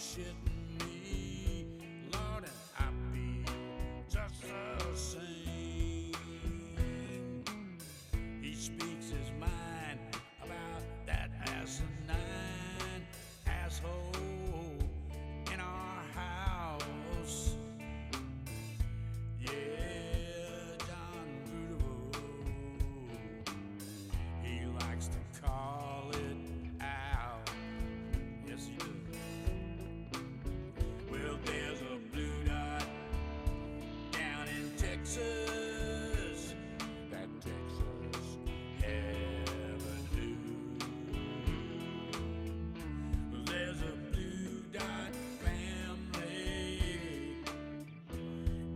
shitting me, Lord, and I feel just the same. He speaks his mind about that asinine asshole in our house. Yeah, John Beautiful, he likes to call it out. Yes, he does. Well, there's a blue dot down in Texas, that Texas heaven knew. There's a blue dot family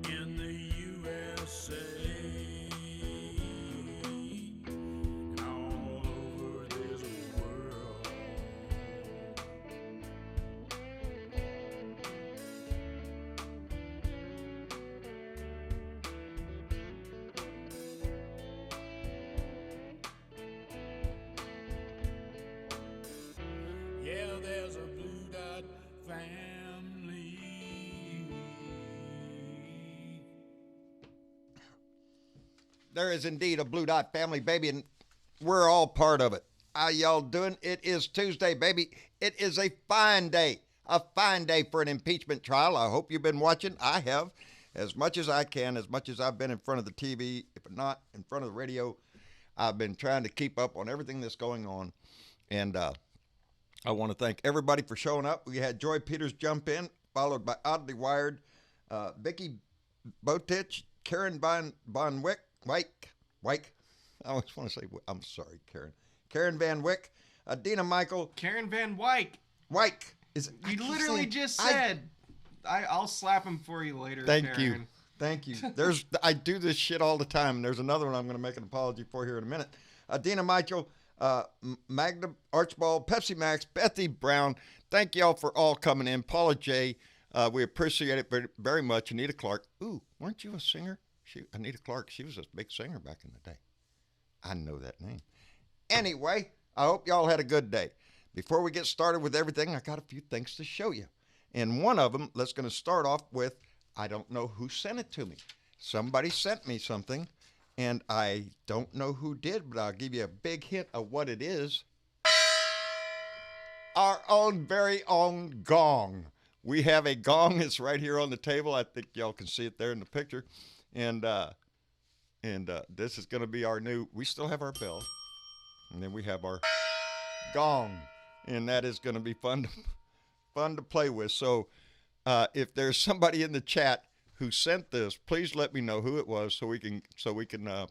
in the USA. And all over this world. Yeah, there's a blue dot family. There is indeed a Blue Dot family, baby, and we're all part of it. How y'all doing? It is Tuesday, baby. It is a fine day for an impeachment trial. I hope you've been watching. I have, as much as I can, as much as I've been in front of the TV, if not in front of the radio. I've been trying to keep up on everything that's going on, and I want to thank everybody for showing up. We had Joy Peters jump in, followed by Oddly Wired, Vicky Botich, Karen Von Wyk. I always want to say, I'm sorry, Karen. Karen Van Wyk, Dina Michael. Karen Van Wyk. Wyk. You literally just said. I'll slap him for you later, Thank Karen. you. Thank you. I do this shit all the time, and there's another one I'm going to make an apology for here in a minute. Dina Michael, Magda Archibald, Pepsi Max, Bethy Brown. Thank y'all for all coming in. Paula J. We appreciate it very, very much. Anita Clark. Ooh, weren't you a singer? Anita Clark, she was a big singer back in the day. I know that name. Anyway, I hope y'all had a good day. Before we get started with everything, I got a few things to show you. And one of them, let's going to start off with, I don't know who sent it to me. Somebody sent me something, and I don't know who did, but I'll give you a big hint of what it is. Our own, very own gong. We have a gong. It's right here on the table. I think y'all can see it there in the picture. And this is going to be our new, we still have our bell. And then we have our gong. And that is going to be fun to play with. So if there's somebody in the chat who sent this, please let me know who it was so we can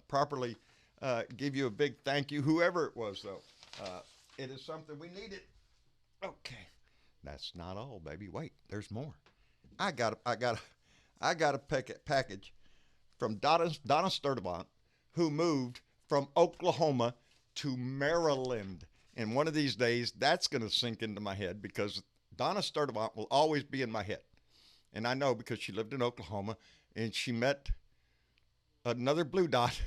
properly give you a big thank you, whoever it was, though. It is something we needed. Okay. That's not all, baby. Wait, there's more. I got a package from Donna Sturdivant, who moved from Oklahoma to Maryland. And one of these days, that's going to sink into my head because Donna Sturdivant will always be in my head. And I know because she lived in Oklahoma and she met another Blue Dot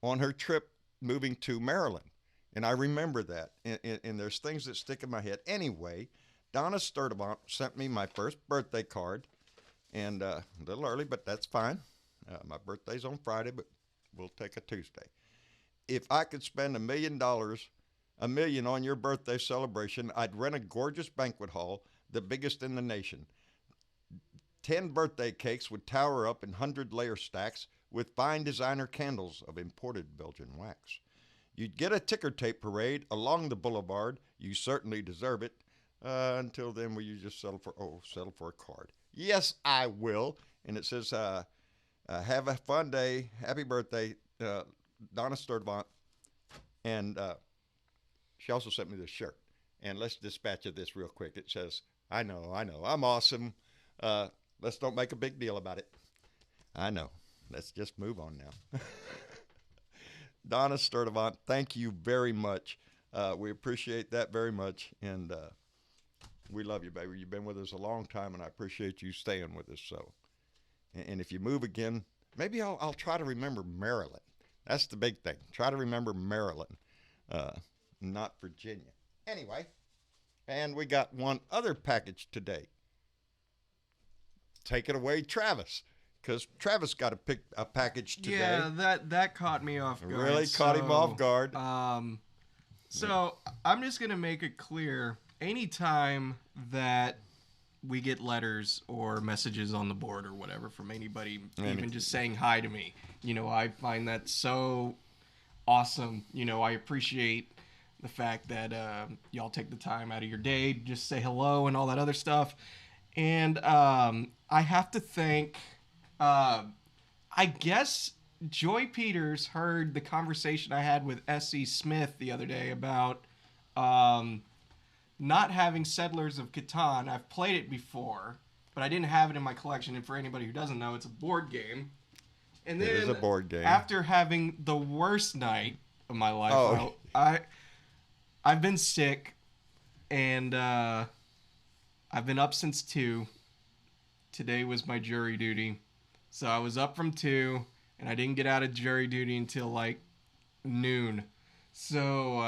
on her trip moving to Maryland. And I remember that. And there's things that stick in my head. Anyway, Donna Sturdivant sent me my first birthday card. And a little early, but that's fine. My birthday's on Friday, but we'll take a Tuesday. If I could spend $1 million on your birthday celebration, I'd rent a gorgeous banquet hall, the biggest in the nation. 10 birthday cakes would tower up in 100-layer stacks with fine designer candles of imported Belgian wax. You'd get a ticker tape parade along the boulevard. You certainly deserve it. Until then, will you just settle for a card? Yes, I will. And it says, have a fun day. Happy birthday, Donna Sturdivant. And she also sent me this shirt. And let's dispatch of this real quick. It says, I know, I'm awesome. Let's don't make a big deal about it. I know. Let's just move on now. Donna Sturdivant, thank you very much. We appreciate that very much. And we love you, baby. You've been with us a long time, and I appreciate you staying with us. So, and if you move again, maybe I'll try to remember Maryland. That's the big thing. Try to remember Maryland, not Virginia. Anyway, And we got one other package today. Take it away, Travis, because Travis got a package today. Yeah, that caught me off guard. Really caught him off guard. So I'm just gonna make it clear. Anytime that we get letters or messages on the board or whatever from anybody, even just saying hi to me, I find that so awesome. I appreciate the fact that y'all take the time out of your day to just say hello and all that other stuff. And I have to thank, I guess Joy Peters heard the conversation I had with S.E. Smith the other day about not having Settlers of Catan. I've played it before, but I didn't have it in my collection. And for anybody who doesn't know, it's a board game. And then it is a board game. After having the worst night of my life, I've been sick, and I've been up since 2. Today was my jury duty. So I was up from 2, and I didn't get out of jury duty until like noon. So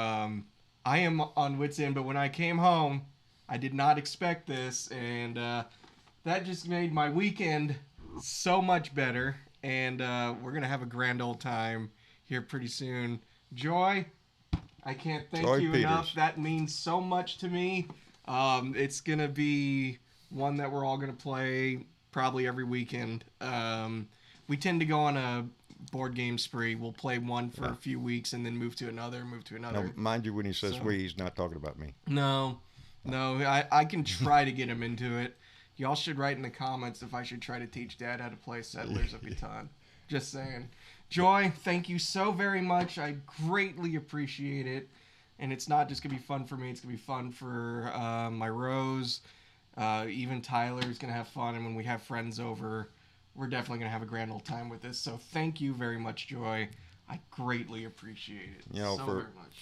I am on wit's end, but when I came home, I did not expect this, and that just made my weekend so much better. And we're going to have a grand old time here pretty soon. Joy, I can't thank you enough. That means so much to me. It's going to be one that we're all going to play probably every weekend. We tend to go on a board game spree. We'll play one for a few weeks and then move to another. Now, mind you, when he says we, he's not talking about me. No, I can try to get him into it. Y'all should write in the comments if I should try to teach Dad how to play Settlers of Catan. Just saying. Joy, thank you so very much. I greatly appreciate it. And it's not just going to be fun for me. It's going to be fun for my Rose. Even Tyler's going to have fun. And when we have friends over, we're definitely going to have a grand old time with this. So thank you very much, Joy. I greatly appreciate it.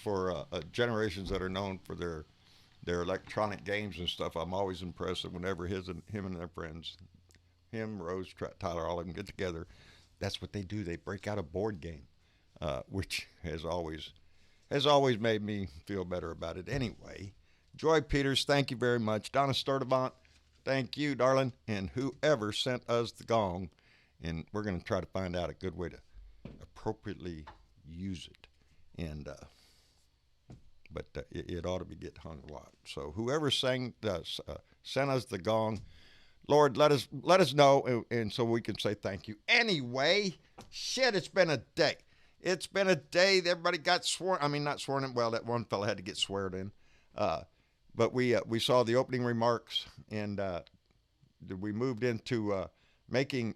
For generations that are known for their electronic games and stuff, I'm always impressed that whenever him and their friends, Rose, Tyler, all of them get together, that's what they do. They break out a board game, which has always made me feel better about it. Anyway, Joy Peters, thank you very much. Donna Sturdivant, thank you, darling. And whoever sent us the gong, and we're going to try to find out a good way to appropriately use it. And but it ought to be get hung a lot. So whoever sent us the gong, Lord, let us know, and so we can say thank you. Anyway, shit, it's been a day. It's been a day. Everybody got sworn. I mean, not sworn in. Well, that one fella had to get sweared in. But we saw the opening remarks, and we moved into making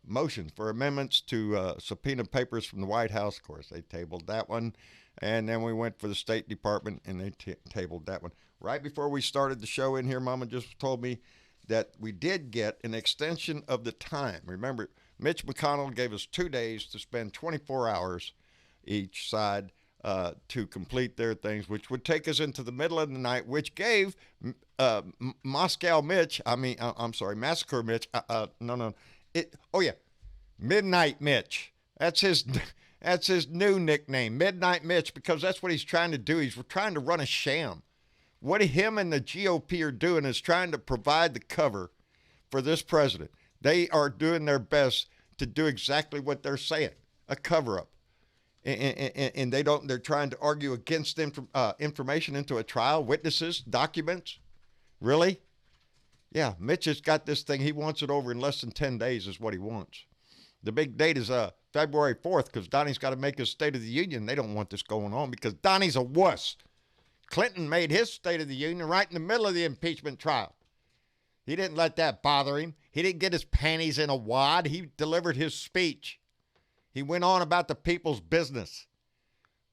motions for amendments to subpoena papers from the White House. Of course, they tabled that one. And then we went for the State Department, and they tabled that one. Right before we started the show in here, Mama just told me that we did get an extension of the time. Remember, Mitch McConnell gave us 2 days to spend 24 hours each side to complete their things, which would take us into the middle of the night, which gave Massacre Mitch, Midnight Mitch. That's his new nickname, Midnight Mitch, because that's what he's trying to do. He's trying to run a sham. What him and the GOP are doing is trying to provide the cover for this president. They are doing their best to do exactly what they're saying, a cover-up. And they're trying to argue against information into a trial, witnesses, documents. Really? Yeah, Mitch has got this thing. He wants it over in less than 10 days is what he wants. The big date is February 4th because Donnie's got to make his State of the Union. They don't want this going on because Donnie's a wuss. Clinton made his State of the Union right in the middle of the impeachment trial. He didn't let that bother him. He didn't get his panties in a wad. He delivered his speech. He went on about the people's business.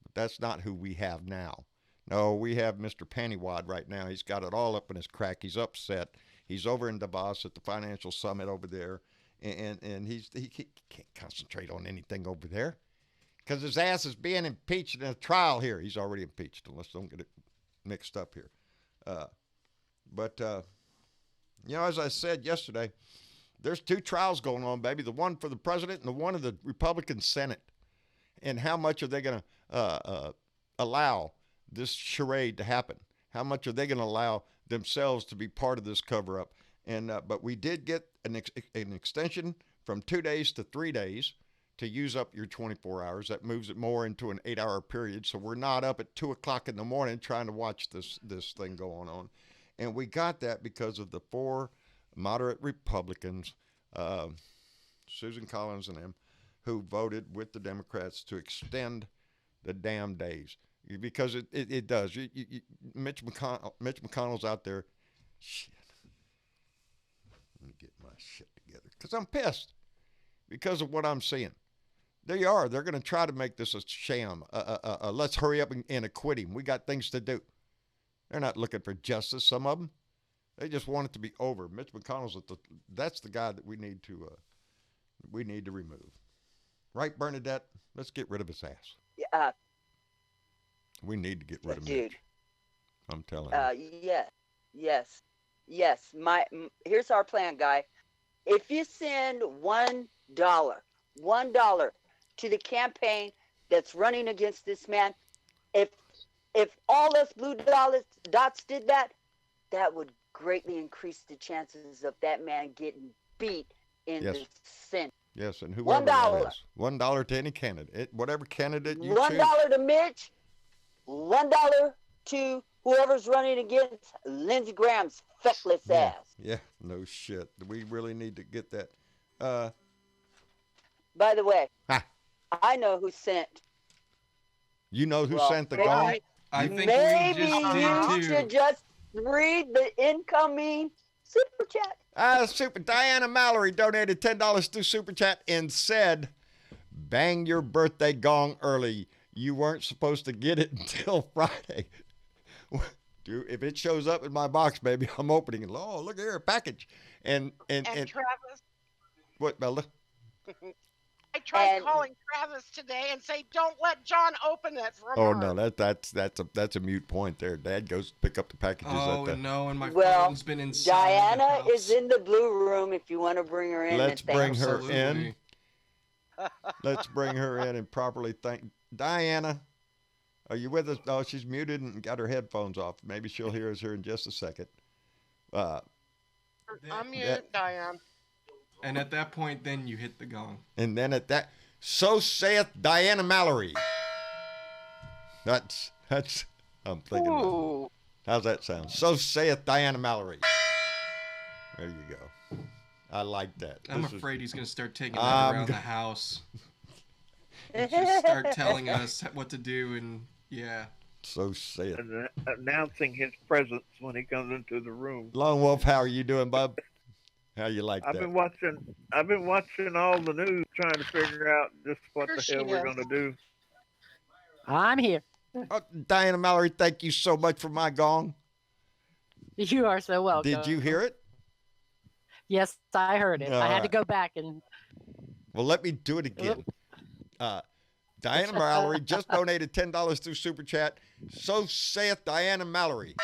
But that's not who we have now. No, we have Mr. Pantywad right now. He's got it all up in his crack. He's upset. He's over in Davos at the financial summit over there. And he can't concentrate on anything over there because his ass is being impeached in a trial here. He's already impeached, unless don't get it mixed up here. As I said yesterday, there's 2 trials going on, baby. The one for the president and the one of the Republican Senate. And how much are they going to allow this charade to happen? How much are they going to allow themselves to be part of this cover-up? And but we did get an extension from 2 days to 3 days to use up your 24 hours. That moves it more into an 8-hour period. So we're not up at 2 o'clock in the morning trying to watch this thing going on. And we got that because of the 4 moderate Republicans, Susan Collins and them, who voted with the Democrats to extend the damn days. Because it does. Mitch McConnell's out there. Shit. Let me get my shit together. Because I'm pissed. Because of what I'm seeing. They are. They're going to try to make this a sham. Let's hurry up and acquit him. We got things to do. They're not looking for justice, some of them. They just want it to be over. Mitch McConnell's that's the guy that we need to remove. Right, Bernadette? Let's get rid of his ass. Yeah. We need to get rid of Dude. Mitch. I'm telling you. Yes. Here's our plan, guy. If you send $1 to the campaign that's running against this man, if all us blue dots did that, that would greatly increase the chances of that man getting beat in the Senate. Yes, and whoever that is. $1 to any candidate. Whatever candidate you choose. $1 to Mitch, $1 to whoever's running against Lindsey Graham's feckless ass. Yeah, no shit. We really need to get that. By the way, I know who sent. You know who sent the gong? I think maybe you should just read the incoming super chat. Diana Mallory donated $10 through Super Chat and said, bang your birthday gong early. You weren't supposed to get it until Friday. Dude, if it shows up in my box, baby, I'm opening it. Oh, look here, a package. And Travis. What, Belda? I tried calling Travis today and say, don't let John open it for Oh, no, that's a mute point there. Dad goes to pick up the packages. No, and my phone's been inside. Diana is in the blue room if you want to bring her in. Let's bring her in. Let's bring her in and properly thank Diana. Are you with us? Oh, she's muted and got her headphones off. Maybe she'll hear us here in just a second. Unmute, Diane. And at that point, then you hit the gong. And then so saith Diana Mallory. That's, I'm thinking. Ooh. How's that sound? So saith Diana Mallory. There you go. I like that. I'm afraid he's going to start taking that around the house. Just start telling us what to do, and yeah. So saith. And announcing his presence when he comes into the room. Lone Wolf, how are you doing, bub? How you like that? I've been watching all the news, trying to figure out just what the hell we're going to do. I'm here. Oh, Diana Mallory, thank you so much for my gong. You are so welcome. Did you hear it? Yes, I heard it. I had to go back and. Well, let me do it again. Diana Mallory just donated $10 through Super Chat. So saith Diana Mallory.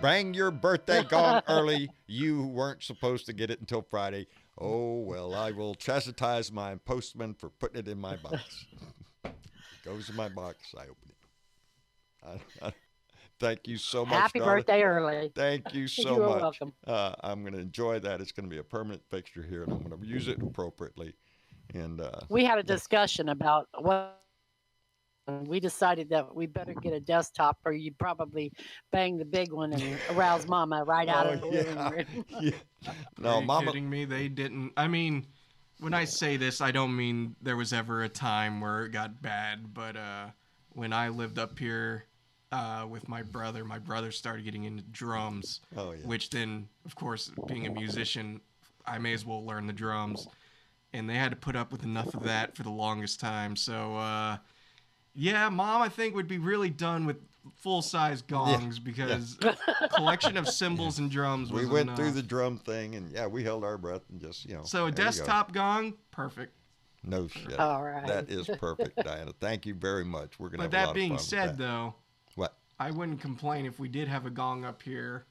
Bang your birthday gong early. You weren't supposed to get it until Friday. Oh, well, I will chastise my postman for putting it in my box. It goes in my box. I open it. Thank you so much, Happy darling. birthday early. Thank you so You're much. welcome. I'm going to enjoy that. It's going to be a permanent fixture here, and I'm going to use it appropriately. And we had a discussion about what we decided that we better get a desktop, or you'd probably bang the big one and arouse Mama right out of the living room. Yeah. No, Are you Mama. kidding me? They didn't. I mean, when I say this, I don't mean there was ever a time where it got bad. But when I lived up here with my brother started getting into drums. Oh, yeah. Which then, of course, being a musician, I may as well learn the drums. And they had to put up with enough of that for the longest time. So, yeah, Mom, I think, would be really done with full-size gongs because collection of cymbals and drums was We went enough. through the drum thing, and, yeah, we held our breath and just, So a desktop gong, perfect. No shit. All right. That is perfect, Diana. Thank you very much. We're going to But have a lot that of being fun with said, that. though, What? I wouldn't complain if we did have a gong up here.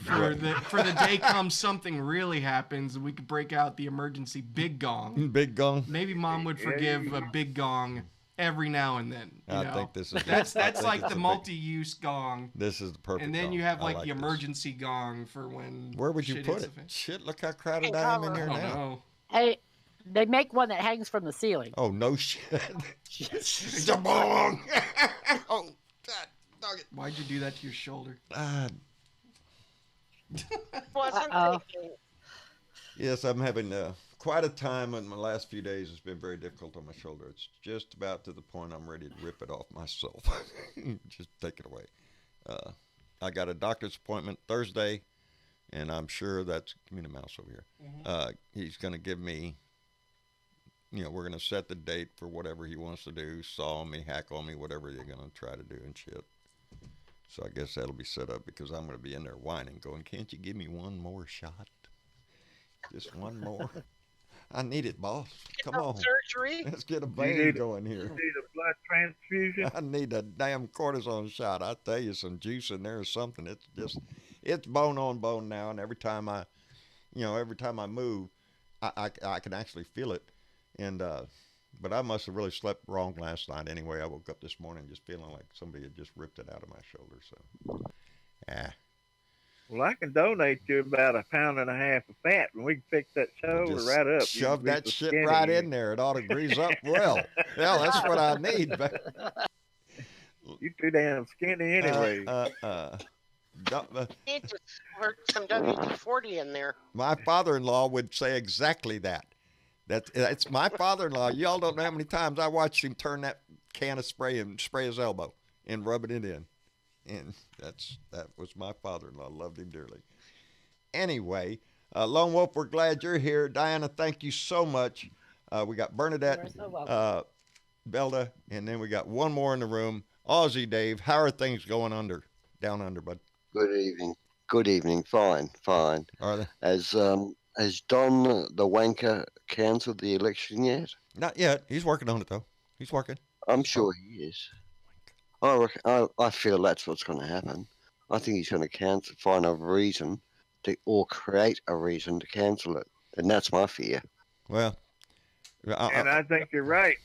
For the day comes something really happens, we could break out the emergency big gong. Big gong. Maybe Mom would forgive a big gong every now and then. You know? think this is that's I think like it's the a big- multi-use gong. This is the perfect. And then gong. you have I like the this. emergency gong for when. Where would you shit put hits it? the fan. Shit, look how crowded Hey, I am in Tyler. here Oh now. no. Hey, they make one that hangs from the ceiling. Oh no shit. Jabong. Oh, God, dog it. Why'd you do that to your shoulder? Wasn't Uh-oh. thinking. Yes, I'm having quite a time in my last few days. It's been very difficult on my shoulder. It's just about to the point I'm ready to rip it off myself. Just take it away. I got a doctor's appointment Thursday, and I'm sure that's Minnie Mouse over here. He's going to give me, we're going to set the date for whatever he wants to do, saw me, hack on me, whatever you're going to try to do and shit. So I guess that'll be set up because I'm going to be in there whining, going, can't you give me one more shot? Just one more. I need it, boss. Come on. Surgery. Let's get a vein going You here. need a blood transfusion. I need a damn cortisone shot. I tell you, some juice in there or something. It's bone on bone now. And every time I move, I can actually feel it. And, but I must have really slept wrong last night. Anyway, I woke up this morning just feeling like somebody had just ripped it out of my shoulder. So, Well, I can donate you about 1.5 pounds of fat, and we can fix that shoulder just right up. shove that shit right in there. It ought to grease up well. Yeah, that's what I need. You too damn skinny anyway. Need to work some WD-40 in there. My father-in-law would say exactly that. It's my father-in-law. Y'all don't know how many times I watched him turn that can of spray and spray his elbow and rubbing it in. And that was my father-in-law. Loved him dearly. Anyway, Lone Wolf, we're glad you're here. Diana, thank you so much. We got Bernadette, You're so welcome. Belda, and then we got one more in the room. Aussie Dave, how are things going down under, bud? Good evening. Good evening. Fine. Are they? Has Don the wanker cancelled the election yet? Not yet. He's working on it, though. He's working. I'm sure he is. I feel that's what's going to happen. I think he's going to find a reason or create a reason to cancel it, and that's my fear. Well, And I think you're right.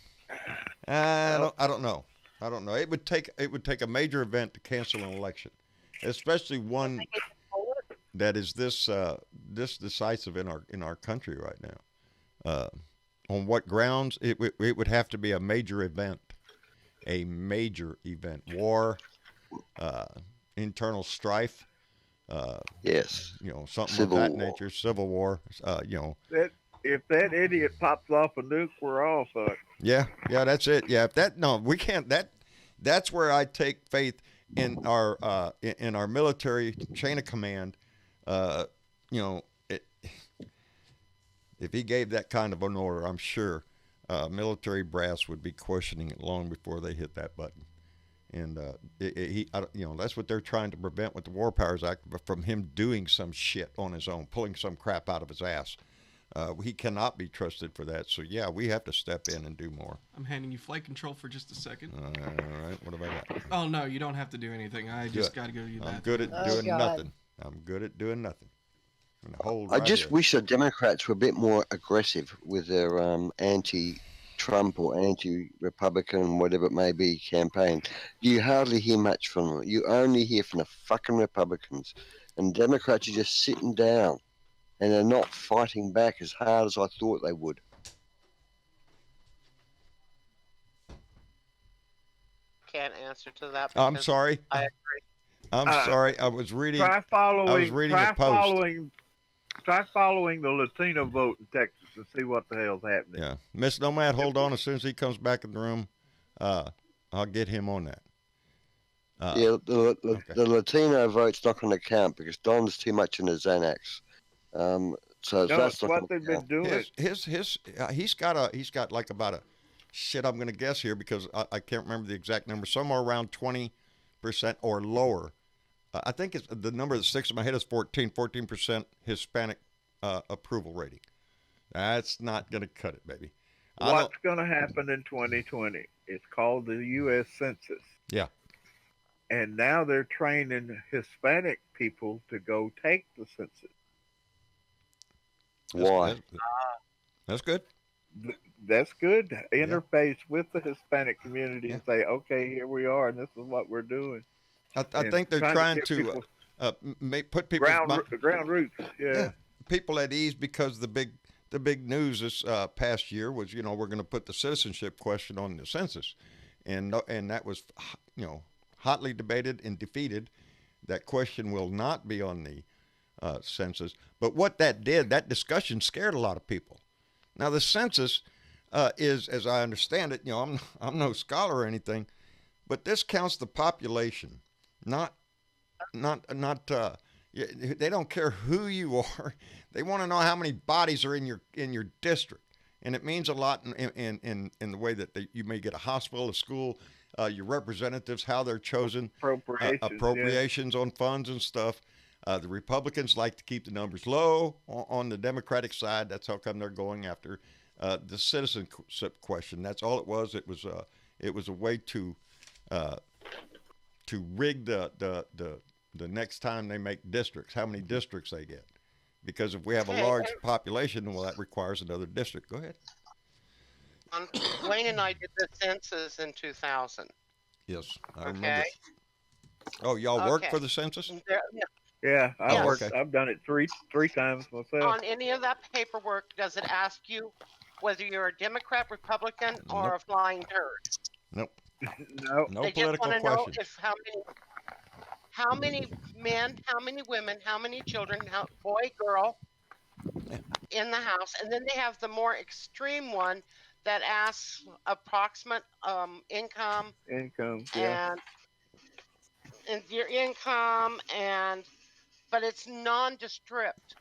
I don't know. It would take a major event to cancel an election, especially one that is this decisive in our country right now. On what grounds? It would have to be a major event, war, internal strife. Yes. Something Civil of that war. nature, civil war. If that idiot pops off a nuke, we're all fucked. Yeah, that's it. Yeah, we can't. That's where I take faith in our military chain of command. If he gave that kind of an order, I'm sure military brass would be questioning it long before they hit that button. And that's what they're trying to prevent with the War Powers Act, from him doing some shit on his own, pulling some crap out of his ass. He cannot be trusted for that. So, yeah, we have to step in and do more. I'm handing you flight control for just a second. All right. What have I got? Oh, no, you don't have to do anything. I just got to go to you. I'm good at doing nothing. I'm good at doing nothing. I just wish the Democrats were a bit more aggressive with their anti-Trump or anti-Republican, whatever it may be, campaign. You hardly hear much from them. You only hear from the fucking Republicans. And Democrats are just sitting down. And they're not fighting back as hard as I thought they would. Can't answer to that. I'm because sorry. I agree. I'm sorry. I was reading. Try following. I was reading a post. Try following the Latino vote in Texas and see what the hell's happening. Yeah, Miss Nomad, hold on. As soon as he comes back in the room, I'll get him on that. The okay. Latino vote's not going to count because Don's too much in the Xanax. So No, that's it's not what gonna they've been count. doing. He's got like about a shit. I'm gonna guess here because I can't remember the exact number. Somewhere around 20% or lower. I think it's the number that sticks in my head is 14% Hispanic approval rating. That's not gonna cut it, baby. What's going to happen in 2020? It's called the U.S. Census. Yeah. And now they're training Hispanic people to go take the census. Why? That's good. that's good to Yeah. interface with the Hispanic community Yeah. and say, okay, here we are, and this is what we're doing, I and think they're trying to trying get to people put people's ground roots. Yeah. yeah, people at ease, because the big news this past year was, we're going to put the citizenship question on the census, and that was, hotly debated and defeated. That question will not be on the census. But what that did, that discussion scared a lot of people. Now the census is, as I understand it, I'm no scholar or anything, but this counts the population, not not. They don't care who you are. They want to know how many bodies are in your district, and it means a lot in the way that you may get a hospital, a school, your representatives, how they're chosen, appropriations on funds and stuff. The Republicans like to keep the numbers low. On the Democratic side, that's how come they're going after the citizenship question. That's all it was. It was a way to rig the next time they make districts, how many districts they get. Because if we have a large population, well, that requires another district. Go ahead. Wayne and I did the census in 2000. Yes, I remember. Oh, y'all work for the census? Yeah, okay. I've done it three times myself. On any of that paperwork, does it ask you whether you're a Democrat, Republican, or a flying turd? Nope. No. No they political just want question. to know if how many men, how many women, how many children, boy, girl, in the house, and then they have the more extreme one that asks approximate income. Yeah. And your income, but it's nondescript.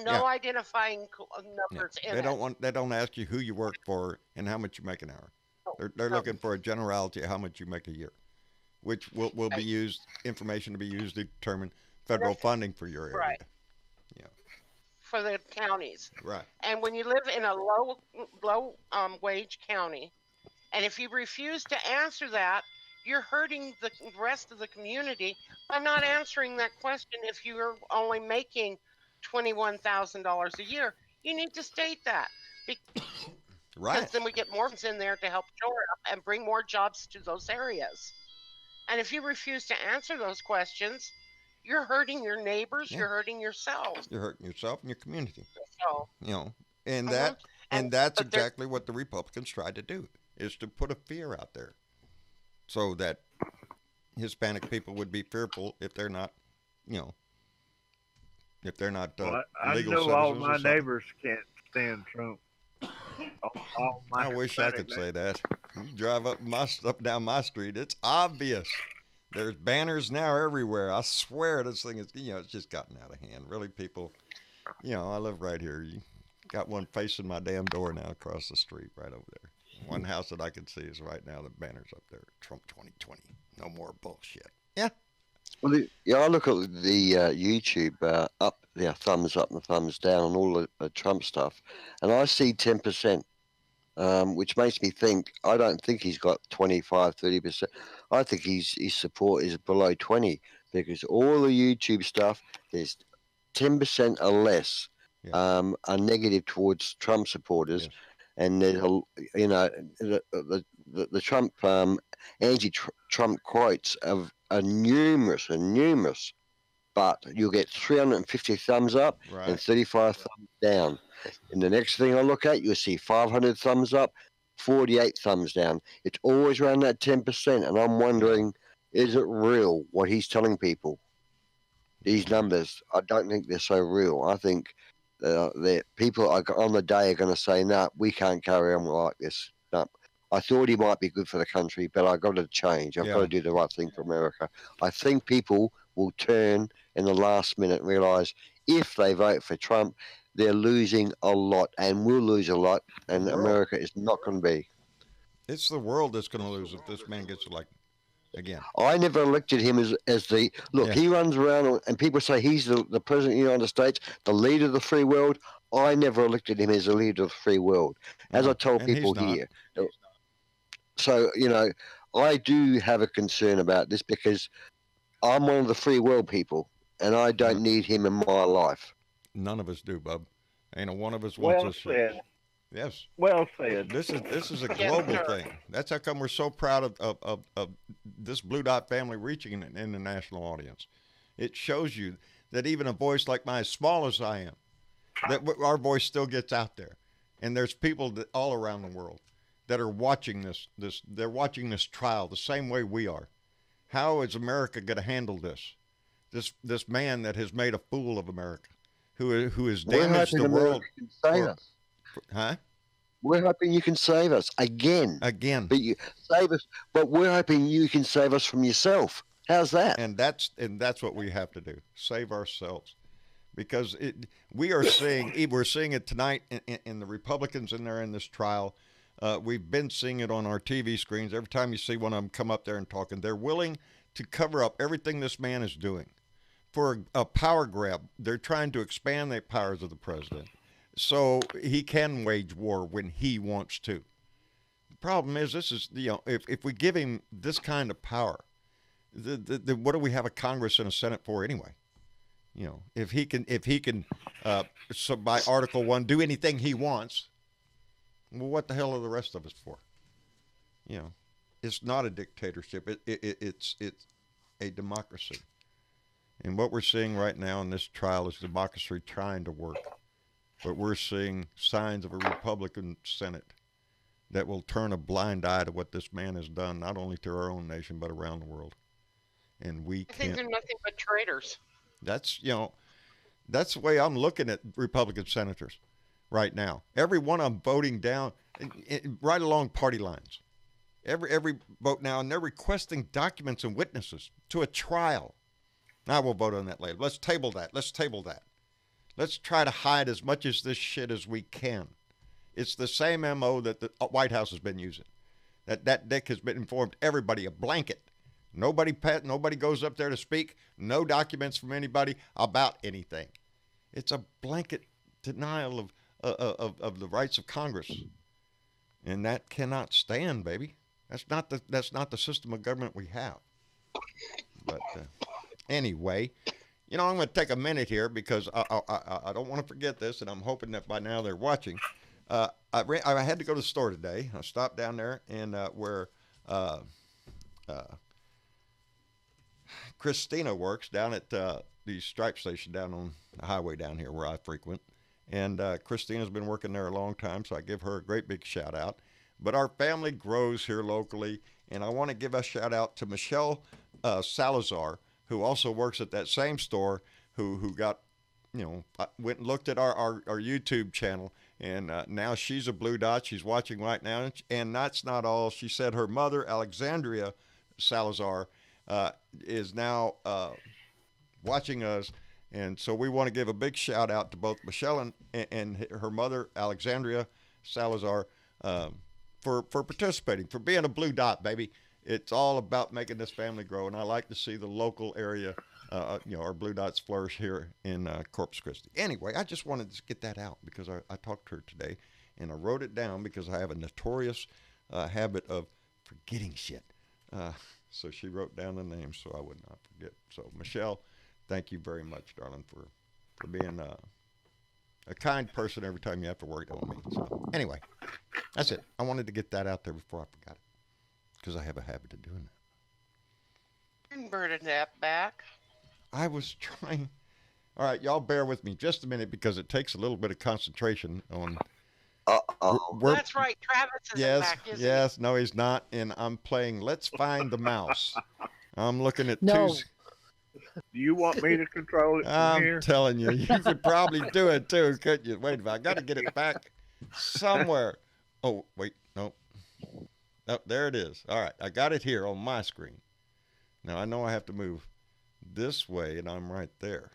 No identifying numbers in it. They don't ask you who you work for and how much you make an hour. They're looking for a generality of how much you make a year, which will be used, information to be used to determine federal funding for your area. Right. Yeah. For the counties. Right. And when you live in a low wage county, and if you refuse to answer that, you're hurting the rest of the community by not answering that question. If you're only making $21,000 a year, you need to state that. Because then we get more in there to help shore up and bring more jobs to those areas. And if you refuse to answer those questions, you're hurting your neighbors. You're hurting yourself. You're hurting yourself and your community. So, and that's exactly what the Republicans tried to do, is to put a fear out there, so that Hispanic people would be fearful if they're not, if they're not legal citizens. I know all my neighbors can't stand Trump. I wish I could say that. You drive up down my street, it's obvious. There's banners now everywhere. I swear this thing is, it's just gotten out of hand. Really, people, I live right here. You got one facing my damn door now across the street right over there. One house that I can see is right now, the banner's up there. Trump 2020. No more bullshit. Yeah. Well, I look at the YouTube thumbs up and thumbs down on all the Trump stuff, and I see 10%, which makes me think, I don't think he's got 25, 30%. I think his support is below 20, because all the YouTube stuff, there's 10% or less are negative towards Trump supporters. Yes. And there's the Trump anti-Trump quotes are numerous, but you'll get 350 thumbs up and 35 thumbs down. And the next thing I look at, you'll see 500 thumbs up, 48 thumbs down. It's always around that 10%, and I'm wondering, is it real what he's telling people? These numbers, I don't think they're so real. I think that people on the day are going to say, "No, we can't carry on like this." No. I thought he might be good for the country, but I've got to change. I've got to do the right thing for America. I think people will turn in the last minute and realize if they vote for Trump, they're losing a lot and will lose a lot, and America is not going to be. It's the world that's going to lose if this man gets elected again. I never elected him as the look. He runs around and people say he's the president of the United States, the leader of the free world. I never elected him as the leader of the free world, as I told people here. So I do have a concern about this, because I'm one of the free world people, and I don't need him in my life. None of us do, bub. Ain't a one of us wants this shit. Yes. Well said. This is a Yes, global sir. thing. That's how come we're so proud of this Blue Dot family reaching an international audience. It shows you that even a voice like mine, as small as I am, that our voice still gets out there, and there's people that all around the world that are watching they're watching this trial the same way we are. How is America going to handle this? This man that has made a fool of America, who has We're damaged hoping the America world. can save us. Huh? We're hoping you can save us again. Again. But you save us. But we're hoping you can save us from yourself. How's that? And that's what we have to do. Save ourselves. Because we're seeing it tonight in the Republicans in there in this trial. We've been seeing it on our TV screens. Every time you see one of them come up there and talking, they're willing to cover up everything this man is doing for a power grab. They're trying to expand the powers of the president so he can wage war when he wants to. The problem is, this is, if we give him this kind of power, what do we have a Congress and a Senate for anyway? If he can, so by Article 1, do anything he wants, well, what the hell are the rest of us for? It's not a dictatorship. It's a democracy. And what we're seeing right now in this trial is democracy trying to work. But we're seeing signs of a Republican Senate that will turn a blind eye to what this man has done, not only to our own nation, but around the world. And we I think can't. they're nothing but traitors. That's the way I'm looking at Republican senators right now. Every one of them voting down right along party lines. Every vote now, and they're requesting documents and witnesses to a trial. Now we'll vote on that later. Let's table that. Let's try to hide as much of this shit as we can. It's the same MO that the White House has been using. That Dick has been informed everybody, a blanket. Nobody goes up there to speak. No documents from anybody about anything. It's a blanket denial of the rights of Congress, and that cannot stand, baby. That's not the system of government we have. But anyway, I'm going to take a minute here because I don't want to forget this, and I'm hoping that by now they're watching. I had to go to the store today. I stopped down there and where Christina works down at the Stripe station down on the highway down here where I frequent. And Christina's been working there a long time, so I give her a great big shout out. But our family grows here locally, and I want to give a shout out to Michelle Salazar, who also works at that same store, who got, went and looked at our YouTube channel, and now she's a Blue Dot. She's watching right now, and that's not all. She said her mother, Alexandria Salazar, is now watching us, and so we want to give a big shout out to both Michelle and her mother, Alexandria Salazar, for participating, for being a Blue Dot, baby. It's all about making this family grow, and I like to see the local area, our Blue Dots flourish here in Corpus Christi. Anyway, I just wanted to get that out because I talked to her today, and I wrote it down because I have a notorious habit of forgetting shit. So she wrote down the names so I would not forget. So, Michelle, thank you very much, darling, for being a kind person every time you have to worry on me. So, anyway, that's it. I wanted to get that out there before I forgot it because I have a habit of doing that. Converted that back. I was trying. All right, y'all bear with me just a minute because it takes a little bit of concentration on. That's right. Travis is back, isn't he? Yes, no, he's not. And I'm playing Let's Find the Mouse. I'm looking at No. two. Do you want me to control it from here? I'm telling you, you could probably do it too, couldn't you? Wait a minute, I got to get it back somewhere. Oh, wait, no. Oh, there it is. All right, I got it here on my screen. Now I know I have to move this way, and I'm right there.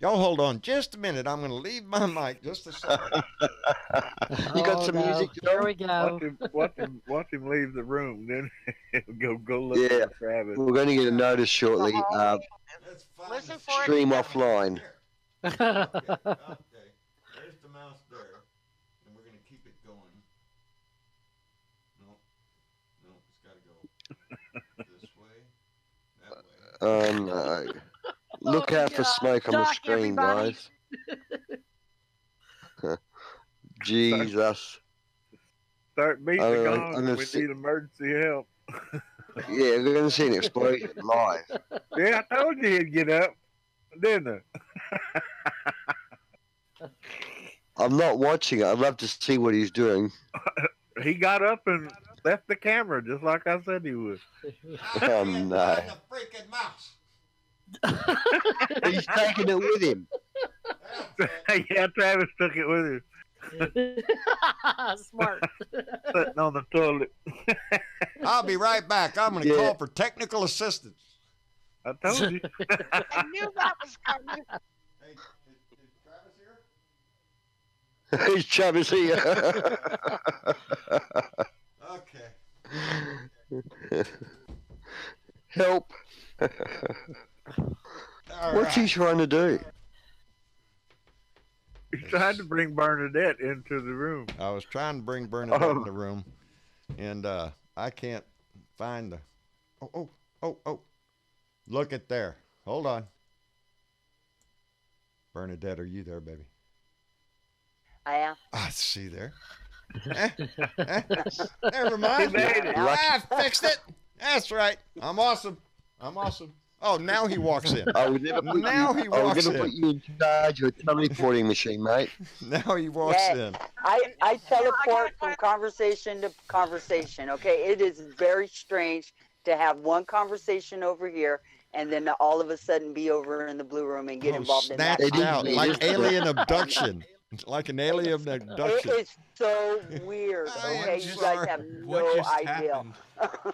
Y'all hold on just a minute. I'm going to leave my mic just a second. You got some music? There we go. Watch him leave the room. Then go look Yeah. for Travis. We're going to get a notice shortly. Listen for Stream it. offline. Okay. There's the mouse there, and we're going to keep it going. No, it's got to go this way, that way. No. Look out for smoke on the Doc, screen, everybody. guys. Jesus. Start beating I'm the gonna- gong I'm when gonna we see- need emergency help. Yeah, we're going to see an explosion live. Yeah, I told you he'd get up, didn't I'm not watching it. I'd love to see what he's doing. I? He got up and left the camera just like I said he would. Oh, no. the freaking mouse. He's taking it with him. Yeah, Travis took it with him, Smart. sitting on the toilet. I'll be right back. I'm going to Yeah. call for technical assistance. I told you. I knew that was coming. Hey, is Travis here? He's Travis here. Okay. Help. All What's he trying to do? He tried to bring Bernadette into the room. I was trying to bring Bernadette Oh. in the room, and I can't find the. Oh! Look at there. Hold on. Bernadette, are you there, baby? I am. I see there. Never mind. He made it. I fixed it. That's right. I'm awesome. Oh, now he walks in. I would never put Now you, he I was walks going to in. put you in charge of a teleporting machine, mate. Now he walks Yeah. in. I teleport from conversation to conversation. Okay, it is very strange to have one conversation over here and then to all of a sudden be over in the blue room and get involved in that. Snatched It is- out it like is- alien abduction. Like an alien It abduction. is so weird. I am Okay, you sorry. guys have What no just idea. happened?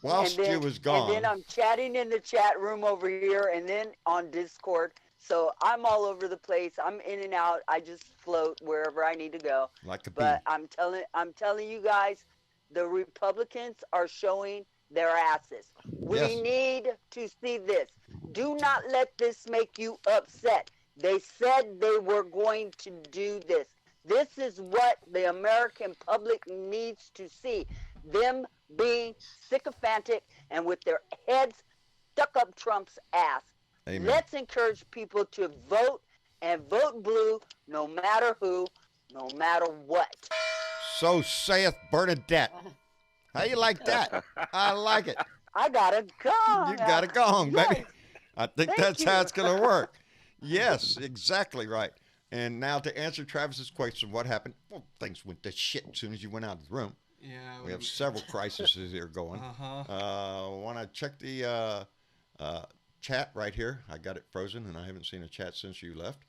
Whilst you was gone. And then I'm chatting in the chat room over here and then on Discord. So I'm all over the place. I'm in and out. I just float wherever I need to go. Like a bee. But I'm telling you guys, the Republicans are showing their asses. We Yes. need to see this. Do not let this make you upset. They said they were going to do this. This is what the American public needs to see. Them being sycophantic and with their heads stuck up Trump's ass. Amen. Let's encourage people to vote and vote blue no matter who, no matter what. So saith Bernadette. How you like that? I like it. I got a gong. You got a gong, Yes. baby. I think Thank that's how you. it's going to work. Yes, exactly right. And now to answer Travis's question, what happened? Well, things went to shit as soon as you went out of the room. Yeah. We have several crises here going. When I checked the chat right here, I got it frozen, and I haven't seen a chat since you left.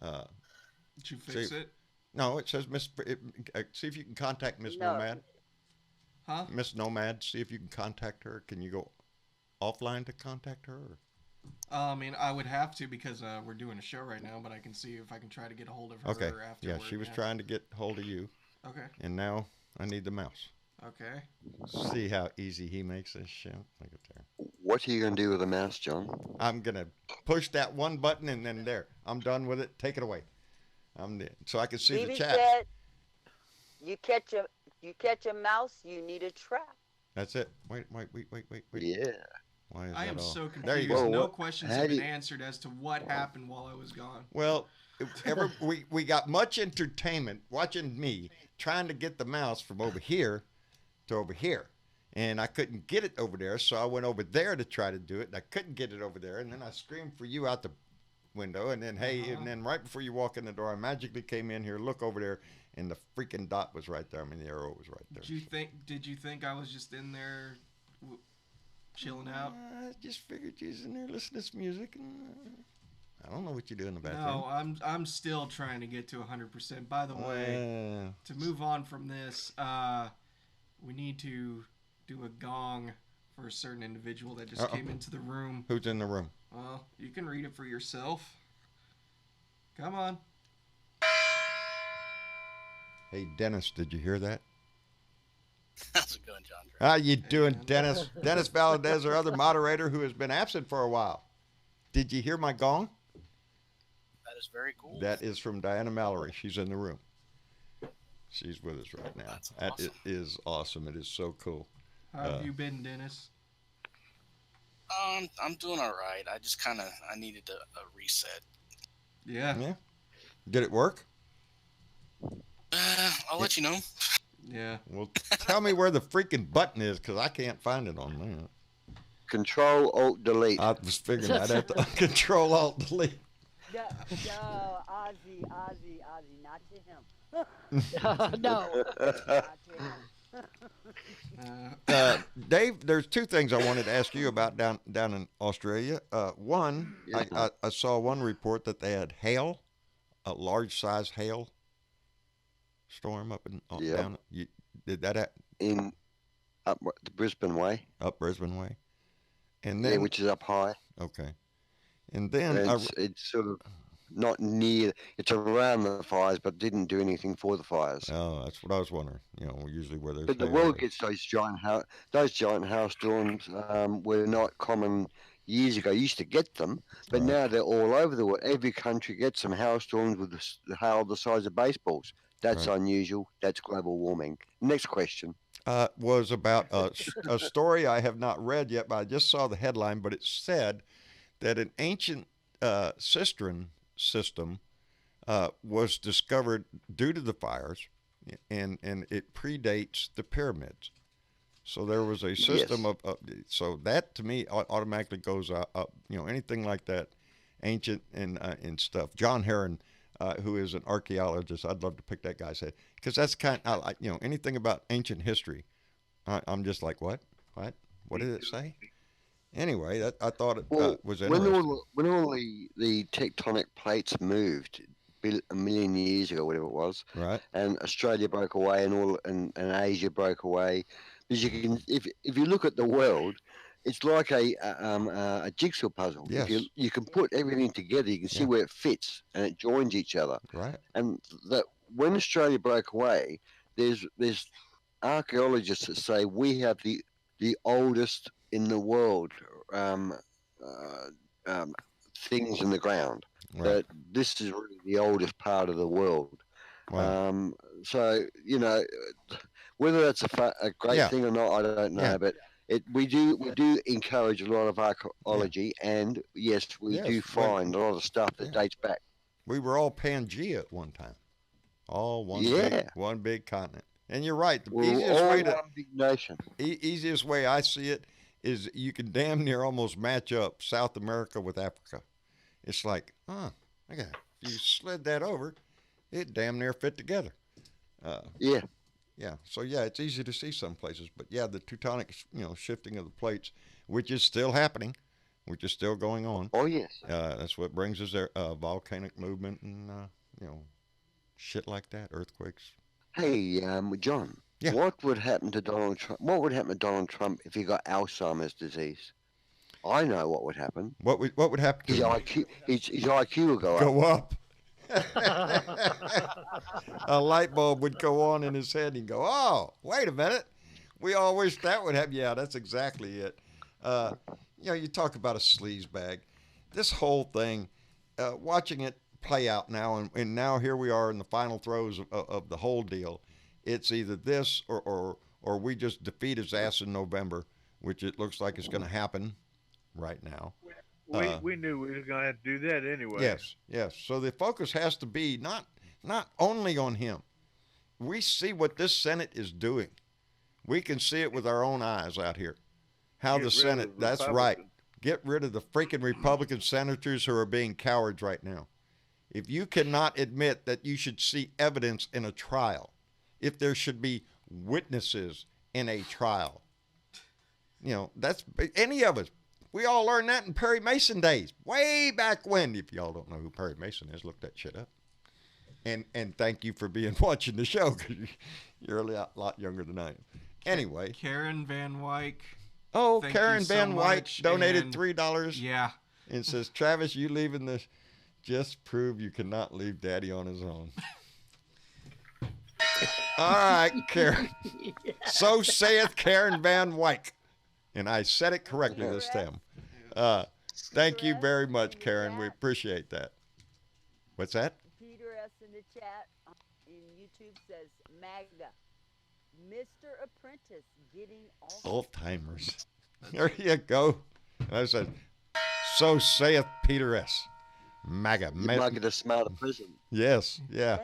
Did you fix see- it? No, it says Miss. See if you can contact Miss No. Nomad. Huh? Miss Nomad. See if you can contact her. Can you go offline to contact her? Or? I mean, I would have to because we're doing a show right now, but I can see if I can try to get a hold of her Okay. afterward. Yeah, she was trying to get hold of you, Okay. and now I need the mouse. Okay. See how easy he makes this shit. Look at there. What are you going to do with the mouse, John? I'm gonna push that one button, and then there. I'm done with it. Take it away. I'm there. So I can see the Phoebe chat. said, you catch a mouse, you need a trap. That's it. Wait. Yeah. Why is I that am all? so There you confused. go. Well, No what- questions how have do been you- answered as to what happened while I was gone. Well, we got much entertainment watching me trying to get the mouse from over here to over here. And I couldn't get it over there, so I went over there to try to do it, and I couldn't get it over there. And then I screamed for you out the window, and then, and then right before you walk in the door, I magically came in here, look over there, and the freaking dot was right there. I mean, the arrow was right there. Did you think I was just in there chilling out? I just figured you was in there listening to some music, and I don't know what you do in the bathroom. No, I'm still trying to get to 100%. By the way, to move on from this, we need to do a gong for a certain individual that just came into the room. Who's in the room? Well, you can read it for yourself. Come on. Hey, Dennis, did you hear that? How's it going, John? How you doing, Dennis? Dennis Valadez, our other moderator who has been absent for a while. Did you hear my gong? That is very cool. That is from Diana Mallory. She's in the room. She's with us right now. That's That awesome. it is awesome. It is so cool. How have you been, Dennis? I'm doing all right. I just I needed a reset. Yeah. Yeah. Did it work? I'll let you know. Yeah. Well, tell me where the freaking button is, because I can't find it on that. Control Alt Delete. I was figuring I'd have to Control Alt Delete. No, Ozzy, not to him. No. Not to him. Dave, there's two things I wanted to ask you about down in Australia. One, I saw one report that they had hail, a large size hail storm up in down. Did that happen? Up the Brisbane way? Up Brisbane way. And then, which is up high. Okay. And then it's sort of not near. It's around the fires, but didn't do anything for the fires. Oh, that's what I was wondering. Usually where there's. But the world gets those giant hailstorms. Were not common years ago. You used to get them, but now they're all over the world. Every country gets some hailstorms with the hail the size of baseballs. That's unusual. That's global warming. Next question. Was about a story I have not read yet, but I just saw the headline. But it said that an ancient cistern system was discovered due to the fires, and it predates the pyramids. So there was a system of so that to me automatically goes up. Anything like that, ancient and stuff. John Heron, who is an archaeologist, I'd love to pick that guy's head, because that's kind of like anything about ancient history. I'm just like, what did it say? Anyway, I thought it was interesting. When all the tectonic plates moved a million years ago, whatever it was, right? And Australia broke away, and Asia broke away. Because if you look at the world, it's like a jigsaw puzzle. Yes. If you can put everything together, you can see where it fits and it joins each other. Right. And that when Australia broke away, there's archaeologists that say we have the oldest in the world things in the ground. Right. That this is really the oldest part of the world. Wow. So whether that's a great thing or not, I don't know. But we do encourage a lot of archaeology, and yes, we do find a lot of stuff that dates back. We were all Pangea at one time, all one big continent. And you're right. The easiest way I see it is you can damn near almost match up South America with Africa. It's like, if you slid that over, it damn near fit together. Yeah. So it's easy to see some places, but the tectonic, shifting of the plates, which is still happening, which is still going on. Oh yes. That's what brings us there. Volcanic movement and shit like that, earthquakes. Hey, John. Yeah. What would happen to Donald Trump? What would happen to Donald Trump if he got Alzheimer's disease? I know what would happen. What would happen to him? His IQ would go up. A light bulb would go on in his head. He'd go, "Oh, wait a minute. We all wish that would happen." Yeah, that's exactly it. You talk about a sleaze bag. This whole thing, watching it play out now, and now here we are in the final throes of the whole deal. It's either this or we just defeat his ass in November, which it looks like is going to happen right now. We knew we were going to have to do that anyway. Yes. So the focus has to be not only on him. We see what this Senate is doing. We can see it with our own eyes out here. How the Senate, that's right. Get rid of the freaking Republican senators who are being cowards right now. If you cannot admit that you should see evidence in a trial, if there should be witnesses in a trial, that's any of us. We all learned that in Perry Mason days, way back when. If y'all don't know who Perry Mason is, look that shit up. And thank you for watching the show, because you're a lot younger than I am. Anyway. Karen Van Wyck. Oh, Karen Van Wyck donated $3. Yeah. And says, Travis, you leaving this just prove you cannot leave Daddy on his own. All right, Karen. So saith Karen Van Wyck. And I said it correctly this time. Thank you very much, Karen. We appreciate that. What's that? Peter S. in the chat in YouTube says, Magda, Mr. Apprentice getting Alzheimer's. There you go. And I said, so saith Peter S. MAGA. You might get a smile of prison. Yes, yeah.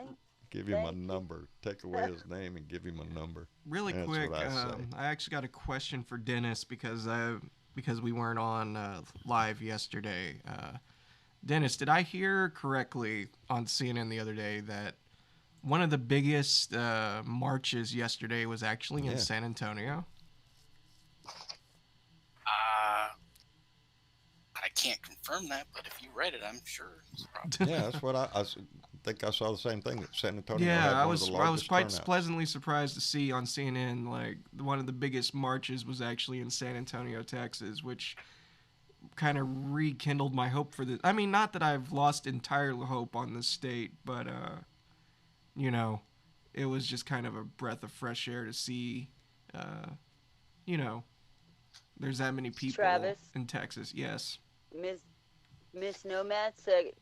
Give him a Thank you. number. Take away his name and give him a number. Really That's quick, what I say. I actually got a question for Dennis because we weren't on live yesterday. Dennis, did I hear correctly on CNN the other day that one of the biggest marches yesterday was actually in San Antonio? I can't confirm that, but if you read it, I'm sure it's Yeah, that's what I think I saw the same thing, that San Antonio had Yeah, I one of was the I was largest quite turnouts. pleasantly surprised to see on CNN like one of the biggest marches was actually in San Antonio, Texas, which kind of rekindled my hope for this. I mean, not that I've lost entire hope on this state, but you know, it was just kind of a breath of fresh air to see, you know, there's that many people Travis? in Texas. Yes. Miss Nomad,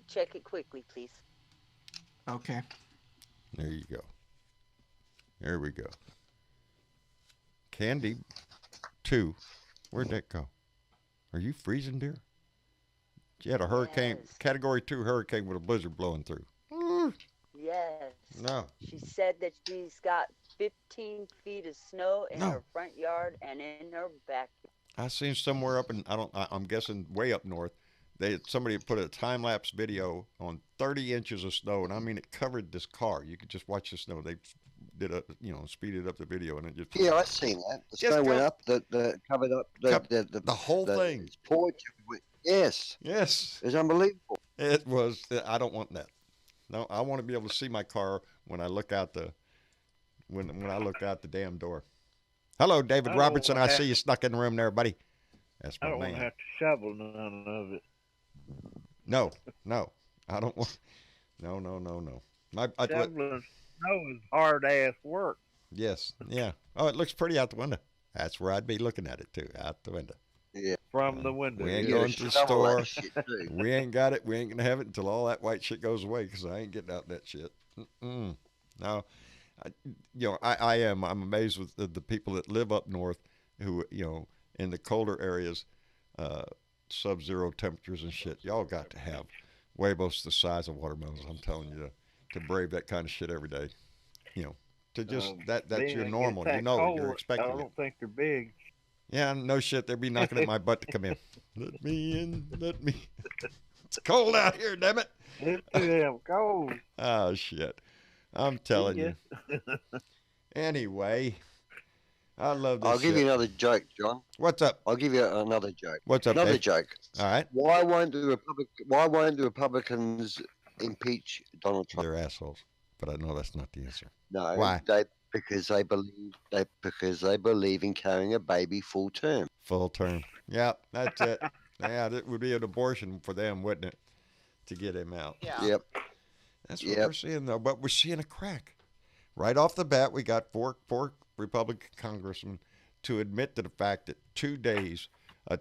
check it quickly, please. Okay. There you go. There we go. Candy 2. Where'd that go? Are you freezing, dear? She had a hurricane, Yes. Category 2 hurricane with a blizzard blowing through. Yes. No. She said that she's got 15 feet of snow in No. her front yard and in her backyard. I seen somewhere up in, I'm guessing way up north, somebody had put a time lapse video on 30 inches of snow, and I mean it covered this car. You could just watch the snow. They did speeded up the video, and it just Yeah, I seen that. The Just snow went go- up, the covered up the whole thing. porch. Yes, Yes, it's unbelievable. it was. I don't want that. No, I want to be able to see my car when I look out the when I look out the damn door. Hello, David I don't Robertson. I wanna see you snuck in the room there, buddy. That's I my don't want man. to have to shovel none of it. No, I don't want. No. Shoveling snow is hard ass work. Yes, yeah. Oh, it looks pretty out the window. That's where I'd be looking at it too, out the window. Yeah, From the window. We ain't You going gotta to the shovel store. that shit too. We ain't got it. We ain't gonna have it until all that white shit goes away. Cause I ain't getting out that shit. No, I'm amazed with the people that live up north, who in the colder areas, sub-zero temperatures and shit. Y'all got to have huevos the size of watermelons. I'm telling you to brave that kind of shit every day. To just that's Being your it normal. gets You that know, cold, you're expecting I it. don't think they're big. Yeah, no shit. They'd be knocking at my butt to come in. Let me in. Let me. It's cold out here, damn it. It's too damn cold. Oh shit. I'm telling you. Anyway, I love this. I'll give you another joke, John. What's up? I'll give you another joke. What's up, Another Dave? joke. All right. Why won't the Republicans impeach Donald Trump? They're assholes, but I know that's not the answer. No, Why? Because they believe in carrying a baby full term. Full term. Yeah, that's it. Yeah, that would be an abortion for them, wouldn't it? To get him out. Yeah. Yep. That's what we're seeing, though. But we're seeing a crack. Right off the bat, we got four Republican congressmen to admit to the fact that 2 days, the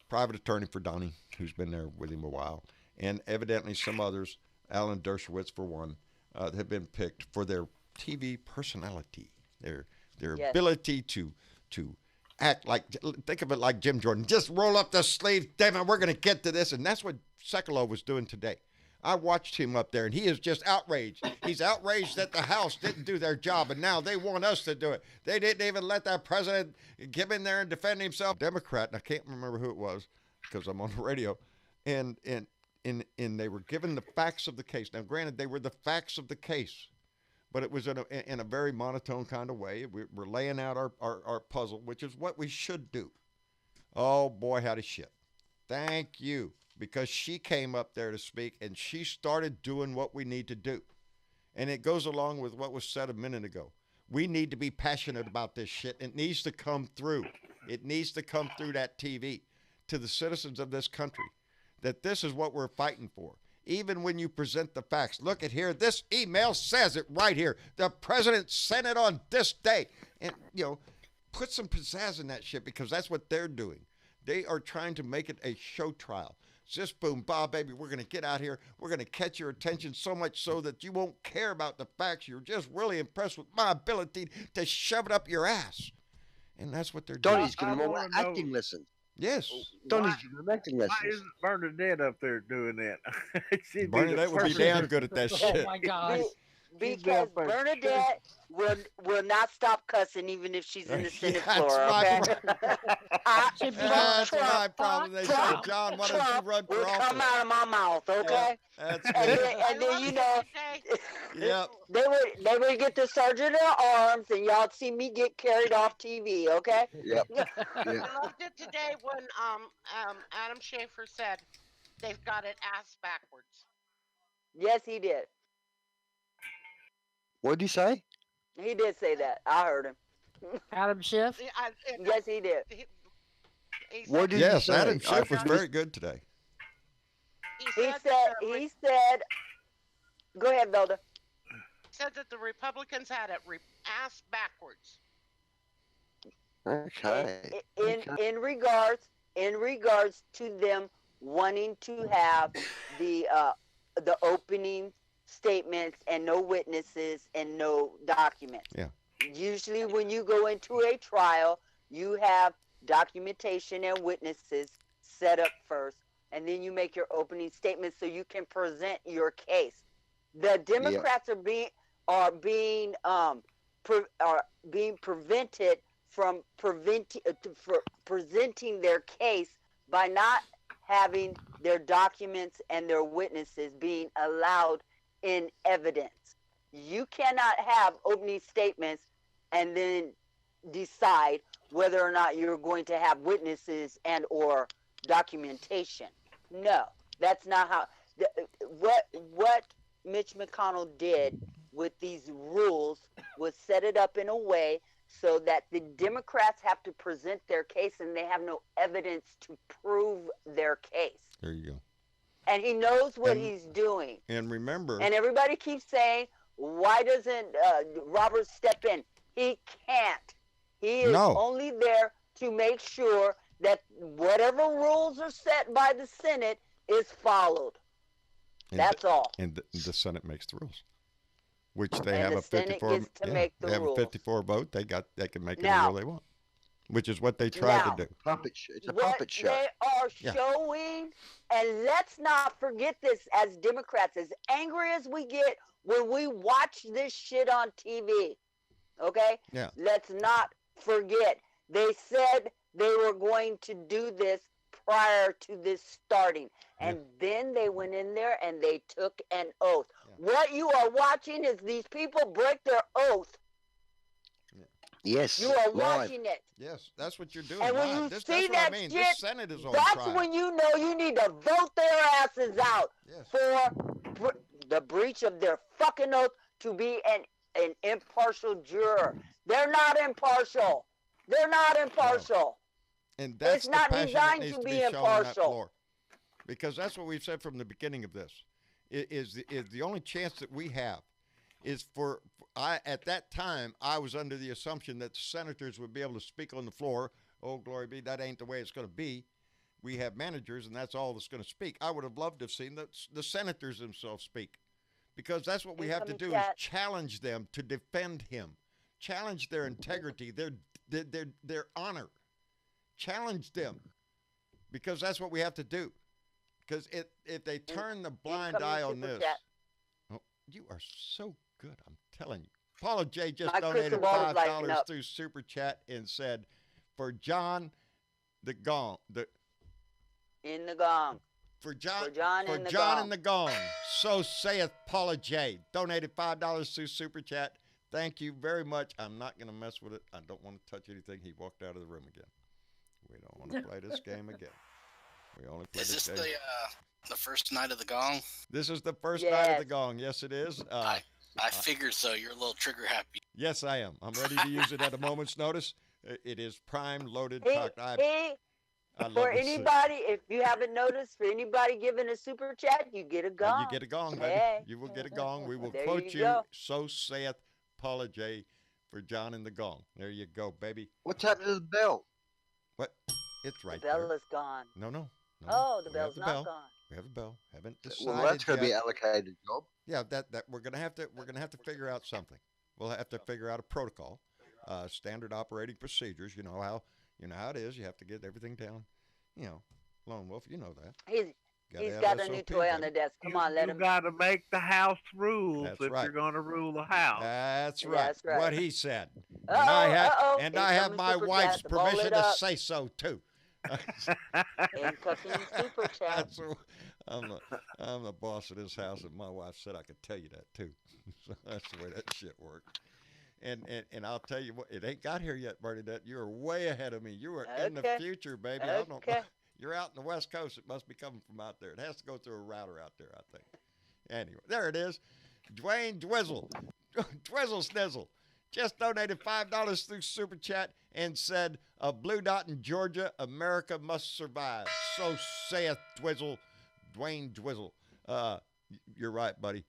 private attorney for Donnie, who's been there with him a while, and evidently some others, Alan Dershowitz for one, have been picked for their TV personality, their Yes. ability to act like, think of it like Jim Jordan. Just roll up the sleeves, damn it, we're going to get to this. And that's what Sekulow was doing today. I watched him up there, and he is just outraged. He's outraged that the House didn't do their job, and now they want us to do it. They didn't even let that president get in there and defend himself. Democrat, and I can't remember who it was because I'm on the radio, and they were given the facts of the case. Now, granted, they were the facts of the case, but it was in a very monotone kind of way. We're laying out our puzzle, which is what we should do. Oh, boy, howdy shit. Thank you, because she came up there to speak, and she started doing what we need to do. And it goes along with what was said a minute ago. We need to be passionate about this shit. It needs to come through. It needs to come through that TV to the citizens of this country that this is what we're fighting for. Even when you present the facts. Look at here. This email says it right here. The president sent it on this day. And, put some pizzazz in that shit, because that's what they're doing. They are trying to make it a show trial. Just boom, bah, baby, we're going to get out here. We're going to catch your attention so much so that you won't care about the facts. You're just really impressed with my ability to shove it up your ass. And that's what they're doing. Donnie's giving them all wanna acting lessons. Yes. Donnie's giving acting Why lessons. isn't Bernadette up there doing that? She'd be the Bernadette would be first damn one. good at that Oh shit. my gosh. She'd be Because up there. Bernadette will not stop cussing even if she's in the Senate That's floor. my Okay. She'd be That's like, my problem. They say, Trump, John, why don't you Trump run will for come office? out of my mouth. Okay. That's And good. then, I and then love you it, know, TJ. Yep. they would get the sergeant at arms, and y'all see me get carried off TV. Okay. Yep. Yeah. I loved it today when Adam Schaefer said they've got it ass backwards. Yes, he did. What did you say? He did say that. I heard him. Adam Schiff. Yes, he did. He What said, did Yes, you say? Adam Schiff was I- very good today. He said. Go ahead, Velda. said that the Republicans had it ass backwards. Okay. In regards to them wanting to have the opening statements and no witnesses and no documents. Yeah. Usually when you go into a trial, you have documentation and witnesses set up first, and then you make your opening statement so you can present your case. The Democrats are being prevented from presenting their case by not having their documents and their witnesses being allowed in evidence. You cannot have opening statements and then decide whether or not you're going to have witnesses and or documentation. No, that's not how. What Mitch McConnell did with these rules was set it up in a way so that the Democrats have to present their case and they have no evidence to prove their case. There you go. And he knows what he's doing. And remember, And everybody keeps saying, why doesn't Robert step in? He can't. He is only there to make sure that whatever rules are set by the Senate is followed. That's all. And the Senate makes the rules, which they And have the a Senate 54. gets to make the they have rules. a 54 vote. They can make any Now- rule they want, which is what they tried Now- to do. It's a What puppet show. they are Yeah. showing, and let's not forget this as Democrats, as angry as we get when we watch this shit on TV, okay? Yeah. Let's not forget. They said they were going to do this prior to this starting. And then they went in there and they took an oath. What you are watching is these people break their oath. Yes. You are live. watching it. Yes, that's what you're doing. And when live. you That's see what that I mean. shit, This Senate is on that's trial. when you know you need to vote their asses out for the breach of their fucking oath to be an impartial juror. They're not impartial. They're not impartial. And that's It's not the passion designed that needs to to be be shown on that impartial. floor. Because that's what we've said from the beginning of this. Is the only chance that we have is for at that time I was under the assumption that the senators would be able to speak on the floor. Oh, glory be, that ain't the way it's going to be. We have managers, and that's all that's going to speak. I would have loved to have seen the senators themselves speak, because that's what we have to do is challenge them to defend him, challenge their integrity, their honor, challenge them, because that's what we have to do. Because if they turn the blind eye on this, you are so good. I'm telling you. Paula J just donated $5 through Super Chat and said, for John the Gong. In the gong. For John in the Gong. So saith Paula J. Donated $5 through Super Chat. Thank you very much. I'm not going to mess with it. I don't want to touch anything. He walked out of the room again. We don't want to play this game again. We only play Is this this game. the first night of the gong? This is the first night of the Gong. Yes, it is. I figured so. You're a little trigger happy. Yes, I am. I'm ready to use it at a moment's notice. It is prime, loaded, cocked. For anybody, if you haven't noticed, for anybody giving a super chat, you get a gong. You get a gong, baby. Hey. You will get a gong. We will There quote you you. go. So saith Paula J. for John and the Gong. There you go, baby. What's happened to the bell? What? It's right The bell there. is gone. No. Oh, the We have bell's the not bell. gone. We have a bell. Haven't decided Well, that's going to be yet. allocated job. Yeah, that we're gonna have to figure out something. We'll have to figure out a protocol, standard operating procedures. You know how it is. You have to get everything down lone wolf. You know that. He's got a new toy on the desk. Come on, let him. You got to make the house rules That's if right. you're going to rule the house. That's right. That's right. What he said. Uh-oh. And I have my wife's permission to up. say so too. Incoming super chat. I'm the boss of this house, and my wife said I could tell you that too. So that's the way that shit works. And I'll tell you what, it ain't got here yet, Bernadette. You are way ahead of me. You are in the future, baby. I don't know. You're out in the West Coast. It must be coming from out there. It has to go through a router out there, I think. Anyway, there it is. Dwayne Dwizzle. Dwizzle Snizzle. Just donated $5 through Super Chat and said, a blue dot in Georgia, America must survive. So saith Dwizzle, Dwayne Dwizzle. You're right, buddy.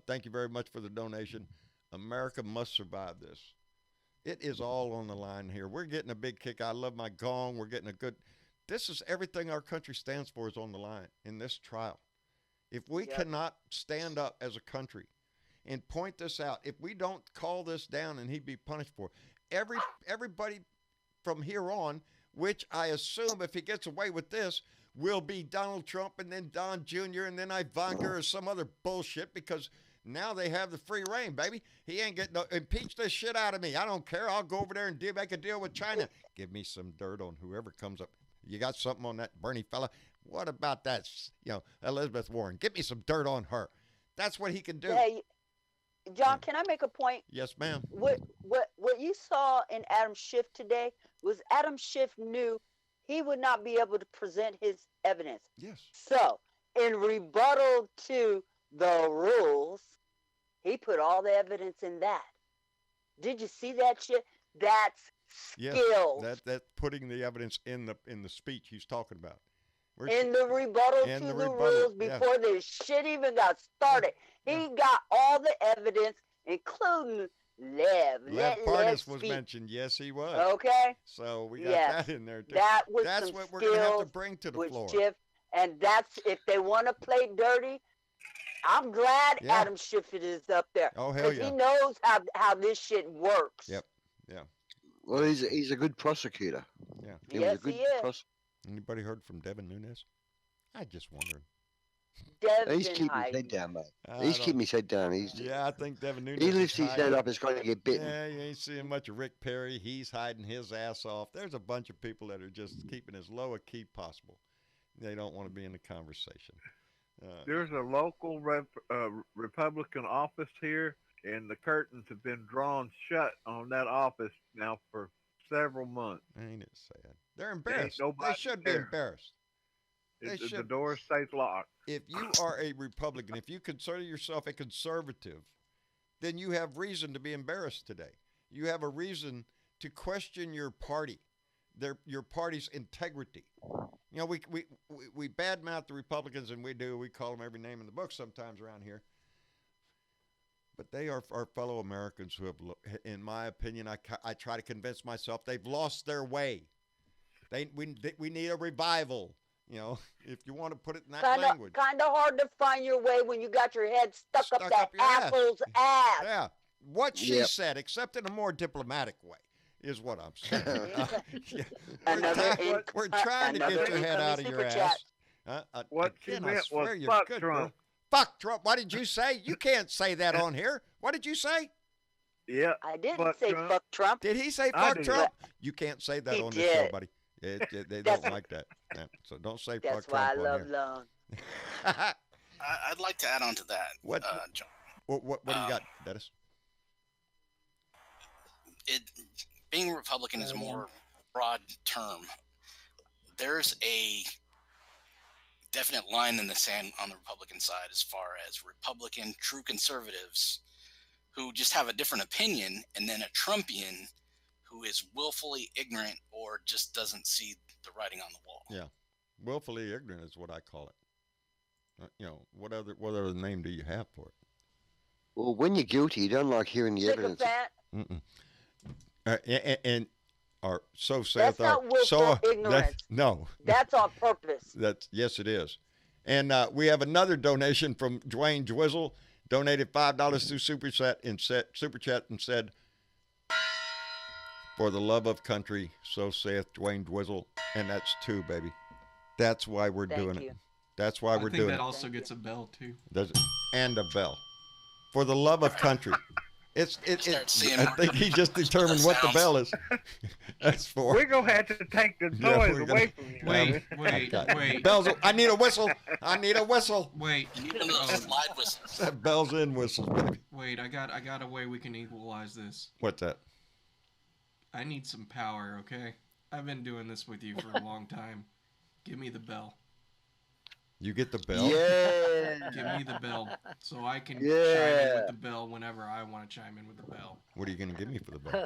Thank you very much for the donation. America must survive this. It is all on the line here. We're getting a big kick. I love my gong. We're getting a good... This is everything our country stands for is on the line in this trial. If we cannot stand up as a country and point this out, if we don't call this down and he'd be punished for it, everybody from here on, which I assume if he gets away with this, will be Donald Trump and then Don Jr. and then Ivanka or some other bullshit because now they have the free reign, baby. He ain't getting impeach this shit out of me. I don't care. I'll go over there and make a deal with China. Give me some dirt on whoever comes up. You got something on that Bernie fella? What about that, Elizabeth Warren? Get me some dirt on her. That's what he can do. Hey, John, can I make a point? Yes, ma'am. What you saw in Adam Schiff today was Adam Schiff knew he would not be able to present his evidence. Yes. So, in rebuttal to the rules, he put all the evidence in that. Did you see that shit? That's skill. Yes, that's putting the evidence in the speech he's talking about. In the rebuttal to the rules before this shit even got started. He got all the evidence, including Lev Parnas was mentioned. Yes, he was. Okay. So we got that in there too. That's what we're going to have to bring to the floor. Schiff, and that's if they want to play dirty. I'm glad Adam Schiff is up there. Oh hell yeah! He knows how this shit works. Yep. Yeah. Well, he's a good prosecutor. Yeah. Yes, he is. Anybody heard from Devin Nunes? I just wondering. He's keeping his head down, mate. He's keeping his head down. I think Devin Nunes. He lifts his head up, it's going to get bitten. Yeah, you ain't seeing much of Rick Perry. He's hiding his ass off. There's a bunch of people that are just keeping as low a key possible. They don't want to be in the conversation. There's a local Republican office here, and the curtains have been drawn shut on that office now for several months. Ain't it sad? They're embarrassed. They should be embarrassed. The door stays locked. If you are a Republican, if you consider yourself a conservative, then you have reason to be embarrassed today. You have a reason to question your party, your party's integrity. You know, we badmouth the Republicans, and we call them every name in the book sometimes around here. But they are our fellow Americans who have, in my opinion, I try to convince myself they've lost their way. We need a revival. You know, if you want to put it in that language. Kind of hard to find your way when you got your head stuck up that apple's ass. Yeah. What she said, except in a more diplomatic way, is what I'm saying. We're trying to get your head out of your ass. What she meant was fuck Trump. Girl. Fuck Trump. What did you say? You can't say that on here. What did you say? Yeah. I didn't say fuck Trump. Did he say fuck Trump? You can't say that on this show, buddy. They don't like that. Yeah. So don't say fuck Trump. That's why I love Long. I'd like to add on to that. What? John. What do you got, Dennis? Being a Republican is a more broad term. There's a definite line in the sand on the Republican side as far as Republican true conservatives who just have a different opinion, and then a Trumpian who is willfully ignorant or just doesn't see the writing on the wall. Yeah, willfully ignorant is what I call it. You know, what other name do you have for it? Well, when you're guilty, you don't like hearing the evidence. So that's not willful ignorance. No, that's on purpose. Yes, it is. And we have another donation from Dwayne Dwizzle. Donated $5 through Super Chat and said, "For the love of country, so saith Dwayne Dwizzle," and that's two, baby. That's why we're Thank doing you. it. That's why we're I think doing that it. also Thank gets a bell too. Does it? And a bell. For the love of country. Start seeing I more think he just determined what the sounds. bell is. That's for. We're gonna have to take the Yeah, toys we're away gonna- from you. Wait, Okay. wait. Bells. I need a whistle. I need a whistle. Wait, You need one of those slide whistles. That bells in whistles, baby. wait. I got a way we can equalize this. What's that? I need some power, okay? I've been doing this with you for a long time. Give me the bell. You get the bell? Yeah. Give me the bell so I can chime in Yeah. with the bell whenever I want to chime in with the bell. What are you going to give me for the bell?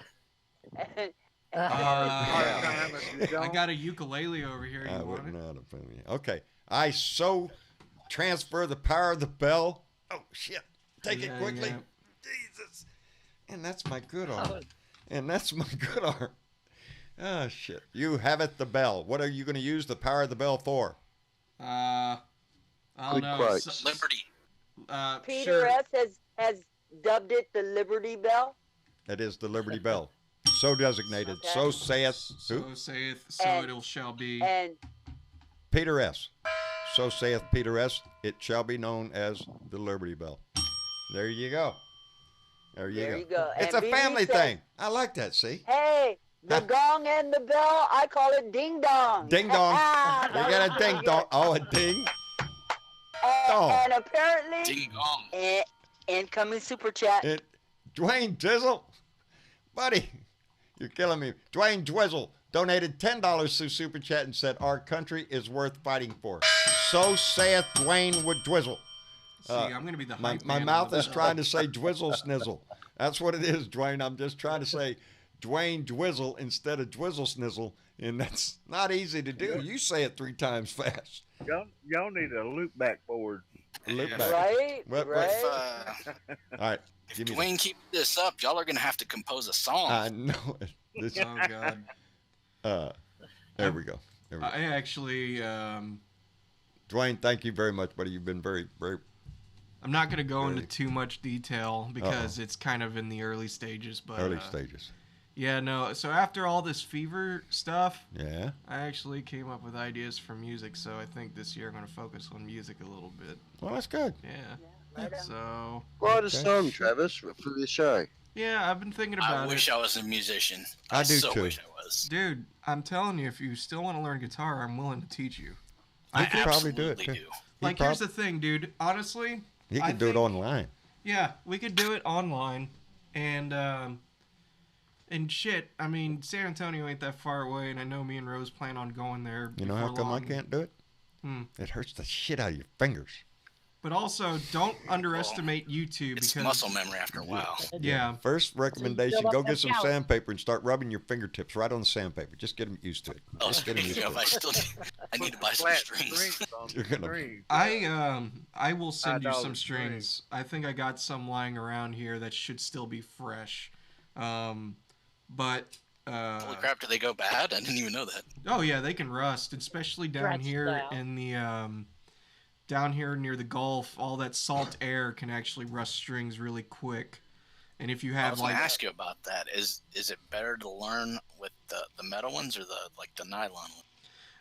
I got a ukulele over here. I You want wouldn't it? know how to put it. Okay. I so transfer the power of the bell. Oh, shit. Take it Yeah, quickly. yeah. Jesus. And that's my good arm. And that's my good arm. Oh, shit. You have it, the bell. What are you going to use the power of the bell for? I don't Good know. quotes. Liberty. Peter Sure. S. has dubbed it the Liberty Bell. It is the Liberty Bell. So designated. Okay. So saith So who? saith, so And- it shall be. And Peter S. So saith Peter S. It shall be known as the Liberty Bell. There you go. There you go. It's And a BB family says, thing. I like that, see? Hey, the gong and the bell, I call it ding dong. Ding dong. You got a ding dong. Oh, a ding dong. And apparently, Ding dong. incoming super chat. Dwayne Drizzle. Buddy, you're killing me. Dwayne Drizzle donated $10 through Super Chat and said, our country is worth fighting for. So saith Dwayne with Drizzle. See, I'm going to be the My hype man mouth on is the trying to say Dwizzle Snizzle. That's what it is, Dwayne. I'm just trying to say Dwayne Dwizzle instead of Dwizzle Snizzle, and that's not easy to do. You say it 3 times fast. Y'all need a loop back board. Look back. Right? What- Right? All right. Give me Dwayne, keep this up. Y'all are gonna have to compose a song. I know it. This, Oh, God. there we go. There we go. I actually, Dwayne, thank you very much, buddy. You've been very, very. I'm not going to go into Really? too much detail because it's kind of in the early stages. But Early stages. Yeah, no. So after all this fever stuff, Yeah. I actually came up with ideas for music. So I think this year I'm going to focus on music a little bit. Well, that's good. Yeah. So Write a Okay. song, Travis, for the show. yeah, I've been thinking I about wish it. I was a musician. I do so too. wish I was. Dude, I'm telling you, if you still want to learn guitar, I'm willing to teach you. You I could probably do it, absolutely too. do. Like, here's the thing, dude. Honestly, You I can do it think- online. Yeah, we could do it online, and shit. I mean, San Antonio ain't that far away, and I know me and Rose plan on going there. You know how before come I long. can't do it? It hurts the shit out of your fingers. But also, don't underestimate YouTube It's because muscle memory after a while. yeah, First recommendation, build go up get that some callous. sandpaper and start rubbing your fingertips right on the sandpaper. Just get them used to it. Oh, Just get them used speaking to of, it. I need to buy some Flat strings. on You're the gonna- strings. I will send you $5 some strings. strings. I think I got some lying around here that should still be fresh. But Holy crap, do they go bad? I didn't even know that. oh yeah, they can rust, especially down Stretched here out. in the down here near the Gulf. All that salt air can actually rust strings really quick. And if you I have was going like to ask you about that. Is it better to learn with the metal ones or the nylon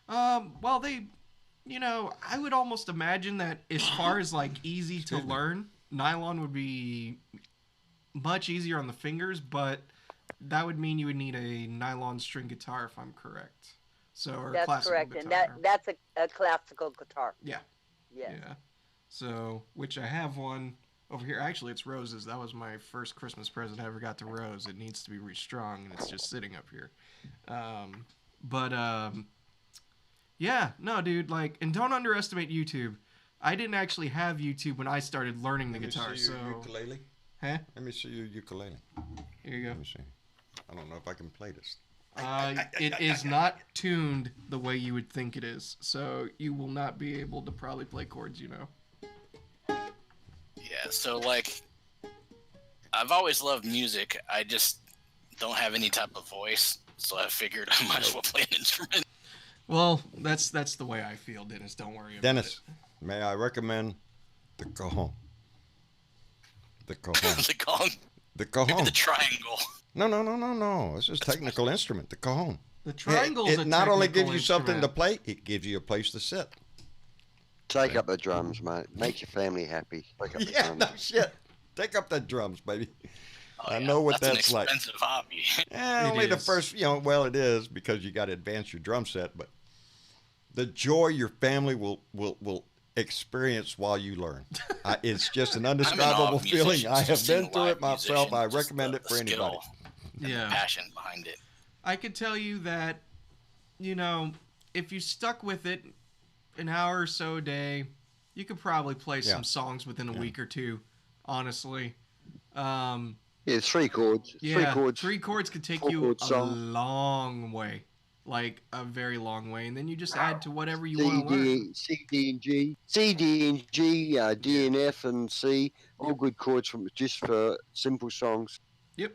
ones? well they, I would almost imagine that as far as like easy to learn, nylon would be much easier on the fingers, but that would mean you would need a nylon string guitar if I'm correct. So or a That's classical correct. guitar. And that's a classical guitar. Yeah. Yes. Yeah. So, which I have one over here. Actually, it's Rose's. That was my first Christmas present I ever got to Rose. It needs to be restrung, and it's just sitting up here. Yeah, no, dude. Like, and don't underestimate YouTube. I didn't actually have YouTube when I started learning the guitar. So, ukulele. huh? Let me see your ukulele. Here you Let go. me see. I don't know if I can play this. It is not tuned the way you would think it is, so you will not be able to probably play chords. Yeah, so like, I've always loved music. I just don't have any type of voice, so I figured I might as well play an instrument. Well, that's the way I feel, Dennis. Don't worry about Dennis, it. may I recommend the cajon? The cajon. The gong, The maybe cajon. the triangle. No. This is a technical instrument. The cajon. The triangle's It a not only technical gives you something to instrument. play, it gives you a place to sit. Take up the drums, mate. Make your family happy. Take up the Yeah, no drums. shit. Take up the drums, baby. Oh, I yeah. know what That's an that's like. expensive hobby. Only the is. first, well, it is because you got to advance your drum set, but the joy your family will experience while you learn. It's just an I'm in awe indescribable of feeling. musicians, I have just seeing been through live it myself. I musicians, just recommend it the for anybody. skill and the Yeah. passion behind it. I could tell you that, if you stuck with it an hour or so a day, you could probably play some songs within a week or two, honestly. Yeah, 3 chords. Yeah, 3 chords. 3 chords could take 4 you chord a songs. long way. Like a very long way. And then you just add to whatever you want to learn. CD and G, CD and G, D and F and C, all good chords just for simple songs. Yep.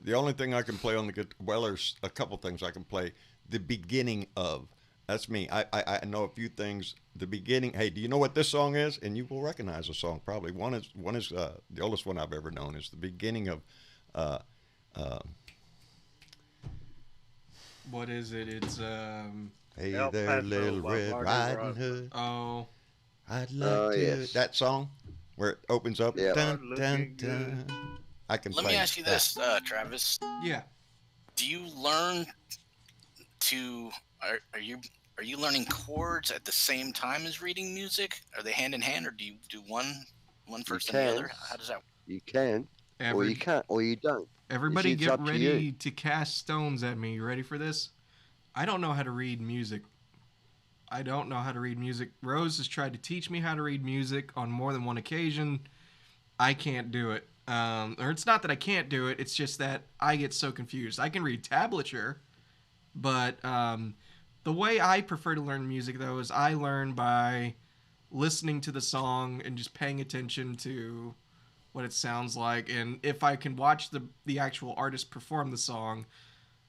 The only thing I can play on the guitar, well, there's a couple things I can play. The beginning of, that's me. I know a few things. The beginning. Hey, do you know what this song is? And you will recognize the song probably. One is the oldest one I've ever known. Is the beginning of. What is it? It's Hey El there, Paso little by Red Marty Riding Ross. Hood. oh I'd like to. yes. That song where it opens up. Yeah. Dun, Looking dun, dun. I can Let play me ask you that. this, Travis. yeah. Do you learn to are you learning chords at the same time as reading music? Are they hand in hand, or do you do one first and the other? How does that? You can, or you can't, or you don't. Everybody It's get up to ready you. to cast stones at me. You ready for this? I don't know how to read music. I don't know how to read music. Rose has tried to teach me how to read music on more than one occasion. I can't do it. Or it's not that I can't do it. It's just that I get so confused. I can read tablature, but the way I prefer to learn music, though, is I learn by listening to the song and just paying attention to what it sounds like. And if I can watch the actual artist perform the song,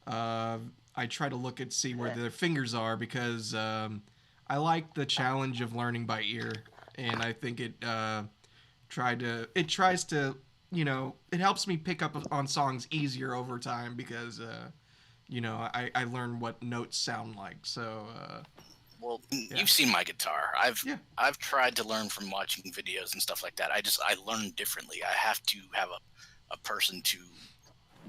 I try to look and see where their fingers are, because I like the challenge of learning by ear, and I think it tries to, it helps me pick up on songs easier over time, because I learn what notes sound like. So Well, you've seen my guitar. I've tried to learn from watching videos and stuff like that. I learn differently. I have to have a person to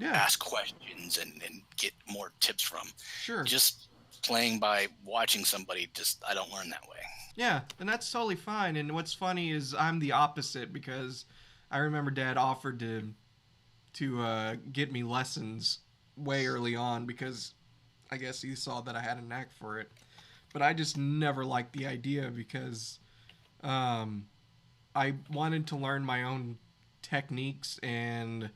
ask questions and get more tips from. Sure. Just playing by watching somebody, I don't learn that way. Yeah, and that's totally fine. And what's funny is I'm the opposite, because I remember Dad offered to get me lessons way early on, because I guess he saw that I had a knack for it. But I just never liked the idea, because I wanted to learn my own techniques and,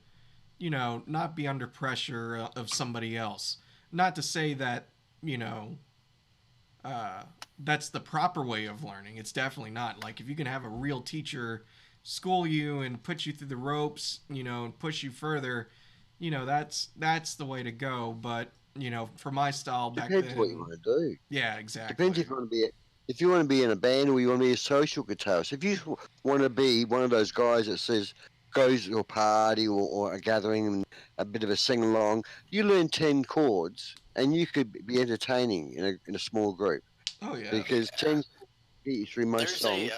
not be under pressure of somebody else. Not to say that, that's the proper way of learning. It's definitely not. Like, if you can have a real teacher school you and put you through the ropes, and push you further, that's the way to go. But, for my style back Depends then. what you want to do. Yeah, exactly. Depends if you want to be in a band, or you want to be a social guitarist. If you want to be one of those guys that goes to a party or a gathering and a bit of a sing along, you learn 10 chords and you could be entertaining in a small group. Oh yeah. Because 10 get you through most songs.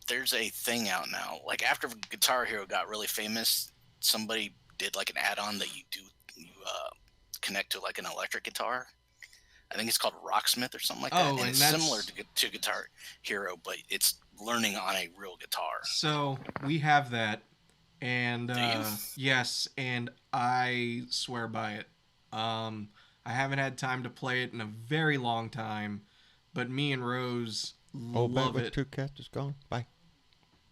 There's a thing out now. Like, after Guitar Hero got really famous, somebody did like an add-on that you connect to like an electric guitar. I think it's called Rocksmith or something like that. And it's similar to Guitar Hero, but it's learning on a real guitar. So we have that, and yes, and I swear by it. I haven't had time to play it in a very long time, but me and Rose love it. 2 cats is gone. Bye.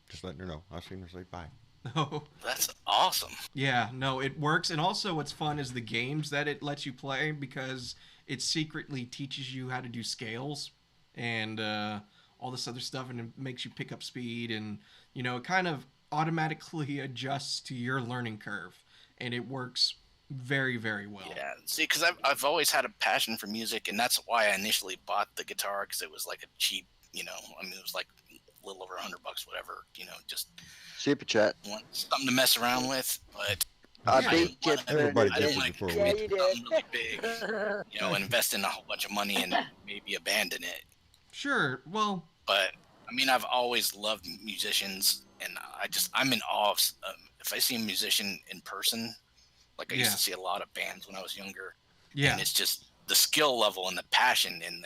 Just letting her know. I've seen her say bye. No. That's awesome. Yeah, no, it works. And also what's fun is the games that it lets you play, because it secretly teaches you how to do scales and all this other stuff, and it makes you pick up speed, and it kind of automatically adjusts to your learning curve, and it works very, very well. Yeah, see, because I've always had a passion for music, and that's why I initially bought the guitar, because it was like a cheap, it was like a little over $100, whatever, just Super chat. want something to mess around with. But I I beat didn't you. wanna Everybody I gets didn't it like before to we. Yeah, commit you to did. something really big, invest in a whole bunch of money and maybe abandon it. Sure. Well, But I mean, I've always loved musicians, and I'm in awe of if I see a musician in person, like I used Yeah. to see a lot of bands when I was younger, yeah. and it's just the skill level and the passion and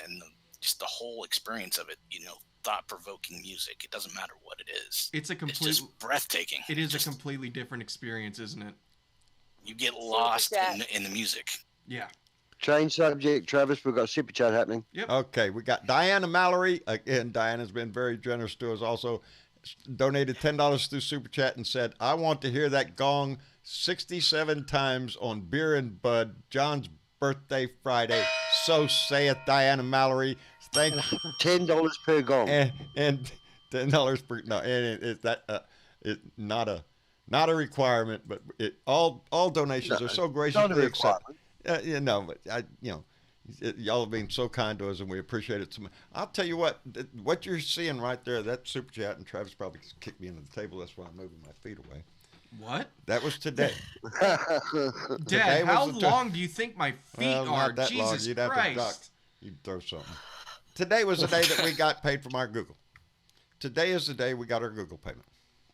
just the whole experience of it. Thought-provoking music. It doesn't matter what it is. It's a It's complete. just breathtaking. It is Just, a completely different experience, isn't it? you get Super lost chat. in the music. Yeah. Change subject, Travis. We've got a super chat happening. Yep. Okay, we got Diana Mallory. Again, Diana's been very generous to us. Also, donated $10 through Super Chat and said, I want to hear that gong 67 times on Beer and Bud, John's birthday Friday. So saith Diana Mallory. Thank you. $10 per gong. And $10 per, no, and it's that, it's not a requirement, but all donations are so Not a graciously accepted. requirement. But y'all have been so kind to us, and we appreciate it so much. I'll tell you what you're seeing right there, that super chat, and Travis probably kicked me into the table. That's why I'm moving my feet away. What? That was today. Dad, how long do you think my feet Well, are? not that long. Jesus You'd have to duck. Christ. You'd throw something. Today was the day that we got paid from our Google. Today is the day we got our Google payment.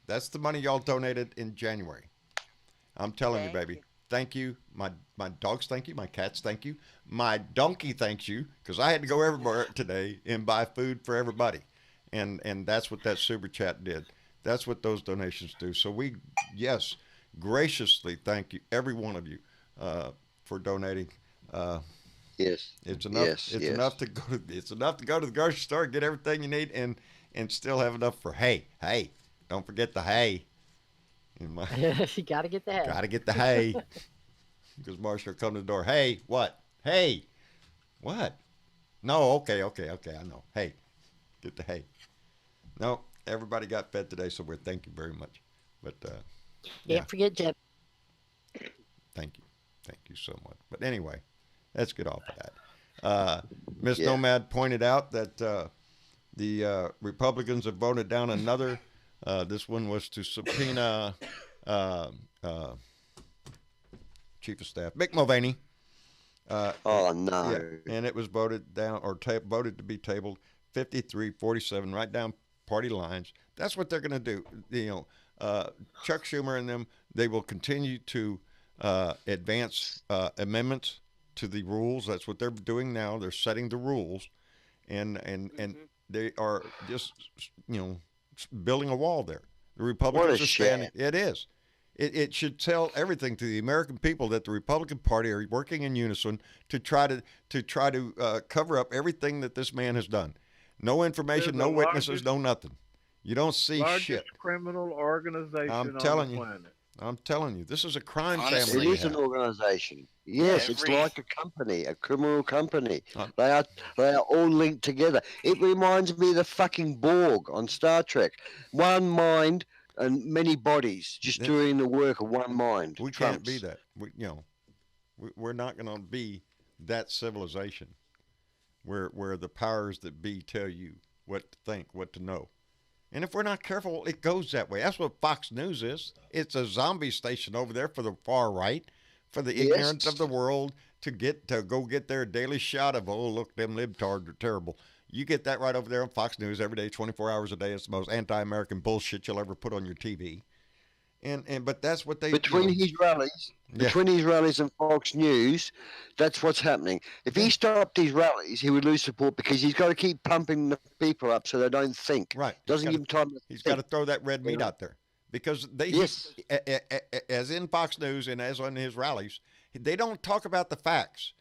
That's the money y'all donated in January. I'm telling you, baby. Thank you. My dogs thank you. My cats thank you. My donkey thanks you, because I had to go everywhere today and buy food for everybody. And that's what that super chat did. That's what those donations do. So we, yes, graciously thank you, every one of you, for donating. Yes. It's enough. Yes, it's yes. enough to go. It's enough to go to the grocery store, get everything you need, and still have enough for hay. Hey, don't forget the hay. You got to get the hay. Gotta get the hay. Because Marcia will come to the door. Hey, what? Hey, what? No, okay. I know. Hey, get the hay. No, everybody got fed today, so we're thank you very much. But Can't forget Jeb. thank you so much. But anyway, let's get off of that. Miss Nomad pointed out that the Republicans have voted down another. This one was to subpoena Chief of Staff Mick Mulvaney. Oh no! Yeah, and it was voted down or voted to be tabled 53-47, right down party lines. That's what they're going to do. Chuck Schumer and them, they will continue to advance amendments to the rules. That's what they're doing now. They're setting the rules, and they are just building a wall there. The Republicans are standing. It is. It should tell everything to the American people that the Republican Party are working in unison to try to cover up everything that this man has done. No information, no witnesses, no nothing. You don't see largest shit. Criminal organization I'm on telling the you. planet. I'm telling you, this is a crime Honestly, family. It is an organization. Yes, it's like a company, a criminal company. They are all linked together. It reminds me of the fucking Borg on Star Trek. One mind and many bodies just doing the work of one mind. We can't be that. We're not going to be that civilization where the powers that be tell you what to think, what to know. And if we're not careful, it goes that way. That's what Fox News is. It's a zombie station over there for the far right, for the ignorance of the world to go get their daily shot of, oh, look, them libtards are terrible. You get that right over there on Fox News every day, 24 hours a day. It's the most anti-American bullshit you'll ever put on your TV. But that's what they between his rallies and Fox News, that's what's happening. If he stopped his rallies, he would lose support because he's got to keep pumping the people up so they don't think. Right. Doesn't give them time to He's think. got to throw that red meat out there because as in Fox News and as on his rallies, they don't talk about the facts.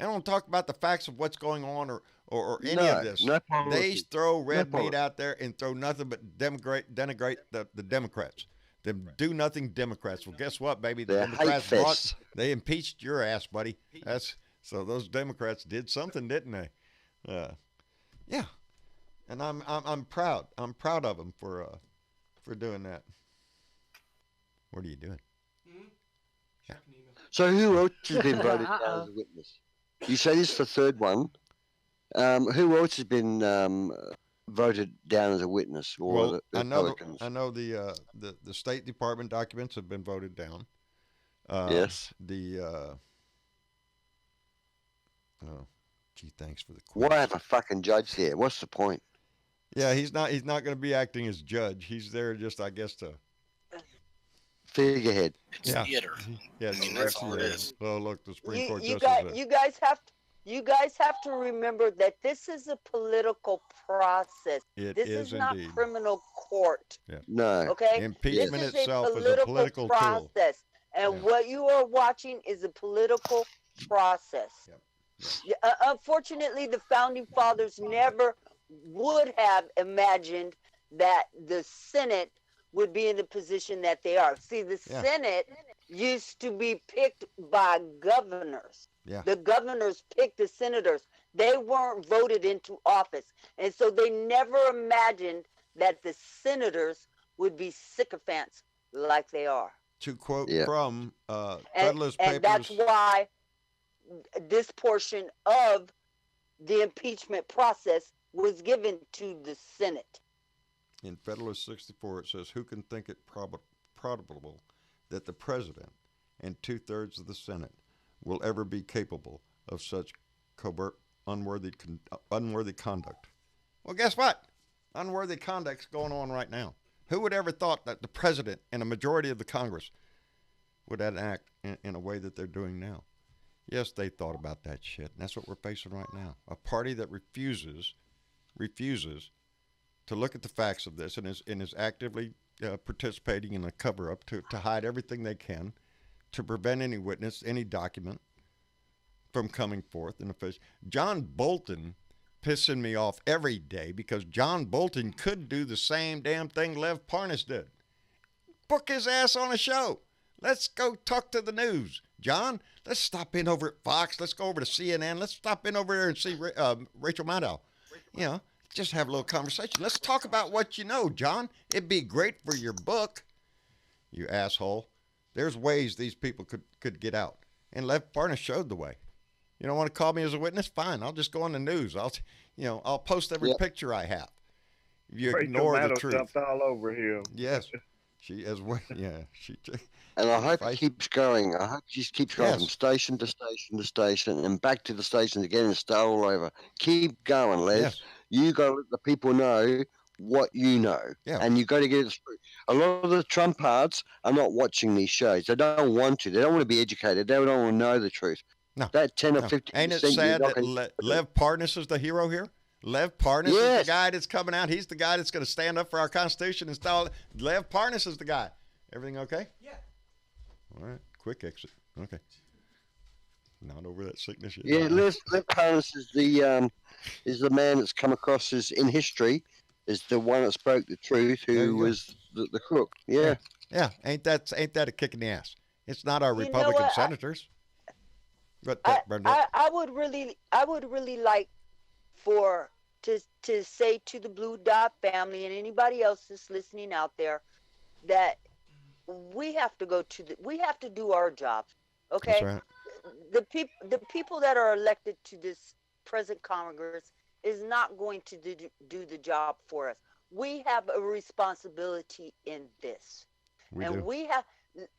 They don't talk about the facts of what's going on or any of this. No they throw red meat out there and throw nothing but denigrate the Democrats. Them do nothing Democrats. Well, guess what, baby? The Democrats they impeached your ass, buddy. So those Democrats did something, didn't they? Yeah. And I'm proud. I'm proud of them for doing that. What are you doing? Yeah. So who else has been voted down as a witness? You say this is the third one. Who else has been voted down as a witness? Or the Republicans? I know the State Department documents have been voted down. Yes. Oh, gee, thanks for the Why quiz. have a fucking judge there? What's the point? Yeah, he's not. He's not going to be acting as judge. He's there just, I guess, to. Figurehead. It's theater. Yeah, I mean, that's all it is. Oh, look, the Supreme Court You justice. got you guys have to remember that this is a political process. This is not indeed. criminal court. Yeah. No. Okay? Impeachment this is itself a is a political tool. process. And what you are watching is a political process. Unfortunately, the founding fathers never would have imagined that the Senate would be in the position that they are. See, the Senate used to be picked by governors. Yeah. The governors picked the senators. They weren't voted into office. And so they never imagined that the senators would be sycophants like they are. To quote from Federalist and Papers. that's why this portion of the impeachment process was given to the Senate. In Federalist 64, it says, who can think it probable that the president and 2/3 of the Senate will ever be capable of such covert, unworthy conduct? Well, guess what? Unworthy conduct's going on right now. Who would ever thought that the president and a majority of the Congress would act in a way that they're doing now? Yes, they thought about that shit, and that's what we're facing right now. A party that refuses to look at the facts of this and is actively participating in a cover-up to hide everything they can, to prevent any witness, any document from coming forth. And John Bolton pissing me off every day because John Bolton could do the same damn thing Lev Parnas did. Book his ass on a show. Let's go talk to the news. John, let's stop in over at Fox. Let's go over to CNN. Let's stop in over there and see Rachel Maddow. You know, just have a little conversation. Let's talk about what you know, John. It'd be great for your book. You asshole. There's ways these people could get out. And Lev Parnas showed the way. You don't want to call me as a witness? Fine. I'll just go on the news. I'll post every picture I have. You ignore Rachel the Maddow truth. jumped all over him. Yes. She as well. Yeah. And I hope it keeps going. I hope it just keeps going from station to station to station and back to the station again and start all over. Keep going, Les. Yes. You got to let the people know what you know. Yeah. And you got to get it through. A lot of the Trumpards are not watching these shows. They don't want to. They don't want to be educated. They don't want to know the truth. No. That 10 or 15%. Ain't it sad that Lev Parnas is the hero here? Lev Parnas is the guy that's coming out. He's the guy that's going to stand up for our Constitution and style. Lev Parnas is the guy. Everything okay? Yeah. All right. Quick exit. Okay. Not over that sickness yet. Yeah, Lev Parnas is the man that's come across as in history is the one that spoke the truth, who was the crook. Yeah. Yeah. Ain't that a kick in the ass? It's not our Republican senators. But I would really like to say to the Blue Dot family and anybody else that's listening out there that we have to do our job. Okay? That's right. The people that are elected to this present Congress is not going to do the job for us. We have a responsibility in this. We have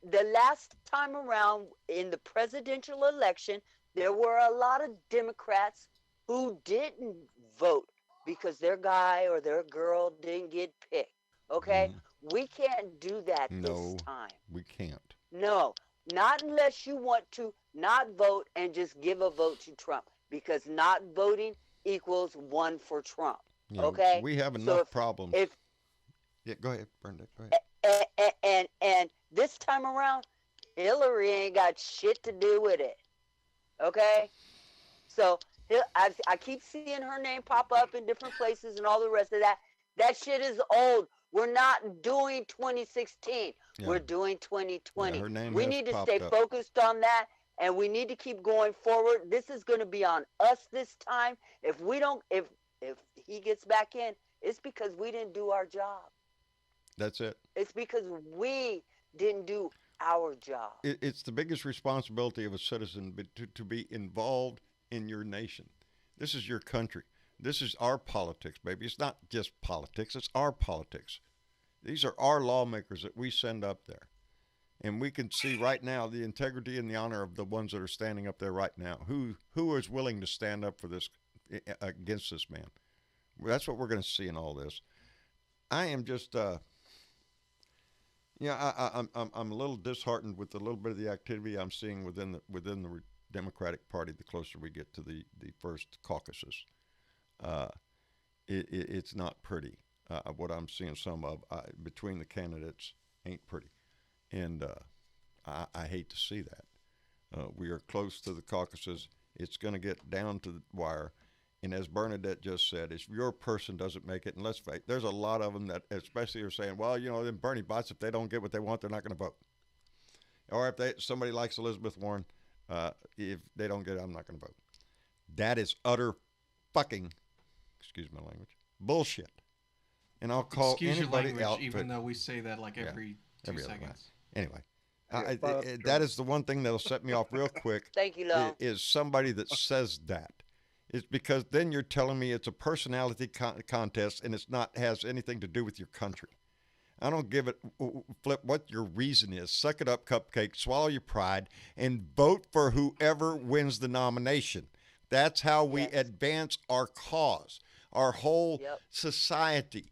the last time around in the presidential election, there were a lot of Democrats who didn't vote because their guy or their girl didn't get picked. Okay? We can't do that this time. We can't. No, not unless you want to not vote and just give a vote to Trump, because not voting equals one for Trump. Okay? We have enough problems. Go ahead, Brenda. Go ahead. And this time around, Hillary ain't got shit to do with it. Okay? So I keep seeing her name pop up in different places and all the rest of that. That shit is old. We're not doing 2016. Yeah. We're doing 2020. Yeah, her name we need to stay focused on that, and we need to keep going forward. This is going to be on us this time. If he gets back in, it's because we didn't do our job. That's it. It's because we didn't do our job. It's the biggest responsibility of a citizen to be involved in your nation. This is your country. This is our politics, baby. It's not just politics. It's our politics. These are our lawmakers that we send up there. And we can see right now the integrity and the honor of the ones that are standing up there right now. Who is willing to stand up for this against this man? That's what we're going to see in all this. I am just, I'm a little disheartened with a little bit of the activity I'm seeing within the Democratic Party. The closer we get to the first caucuses, it's not pretty. What I'm seeing some of between the candidates ain't pretty, and I hate to see that. We are close to the caucuses. It's going to get down to the wire. And as Bernadette just said, if your person doesn't make it, and let's face, there's a lot of them that especially are saying, well, them Bernie bots, if they don't get what they want, they're not going to vote. Or if somebody likes Elizabeth Warren, if they don't get it, I'm not going to vote. That is utter fucking, excuse my language, bullshit. And I'll call anybody out. Even though we say that like every 2 seconds. Anyway. That is the one thing that'll set me off real quick. Thank you, Lo. Is somebody that says that. It's because then you're telling me it's a personality contest and it's not has anything to do with your country. I don't give it flip what your reason is. Suck it up, cupcake, swallow your pride, and vote for whoever wins the nomination. That's how we advance our cause. Our whole society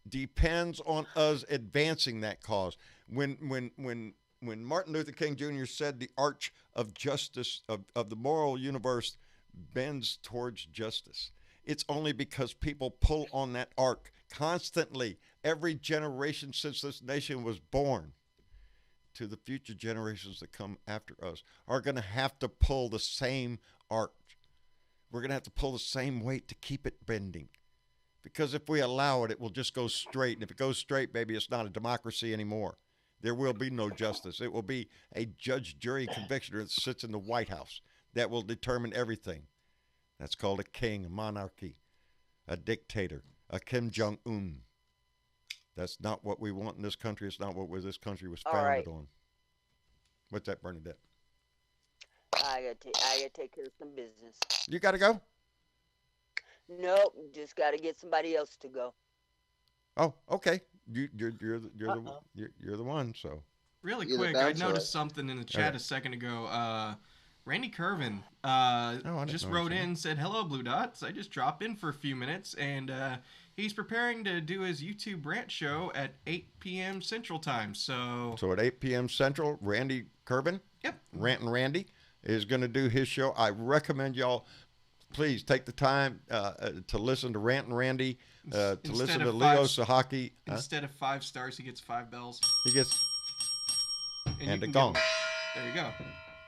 depends on us advancing that cause. When Martin Luther King Jr. said the arch of justice of the moral universe bends towards justice, it's only because people pull on that arc constantly. Every generation since this nation was born to the future generations that come after us are going to have to pull the same arc. We're going to have to pull the same weight to keep it bending. Because if we allow it, it will just go straight. And if it goes straight, baby, it's not a democracy anymore. There will be no justice. It will be a judge, jury, convictioner that sits in the White House that will determine everything. That's called a king, a monarchy, a dictator, a Kim Jong-un. That's not what we want in this country. It's not what this country was founded on. What's that, Bernadette? I gotta take care of some business. You gotta go? Nope, just gotta get somebody else to go. Oh, okay. You're the one. So really quick, I noticed something in the chat a second ago. Randy Curvin just wrote in and said, "Hello, Blue Dots. I just dropped in for a few minutes, and he's preparing to do his YouTube rant show at 8 p.m. Central Time." So at 8 p.m. Central, Randy Curvin, Rantin' Randy, is going to do his show. I recommend y'all please take the time to listen to Rantin' Randy, to listen to Leo Sahaki. Instead of 5 stars, he gets 5 bells. He gets and a gong. There you go.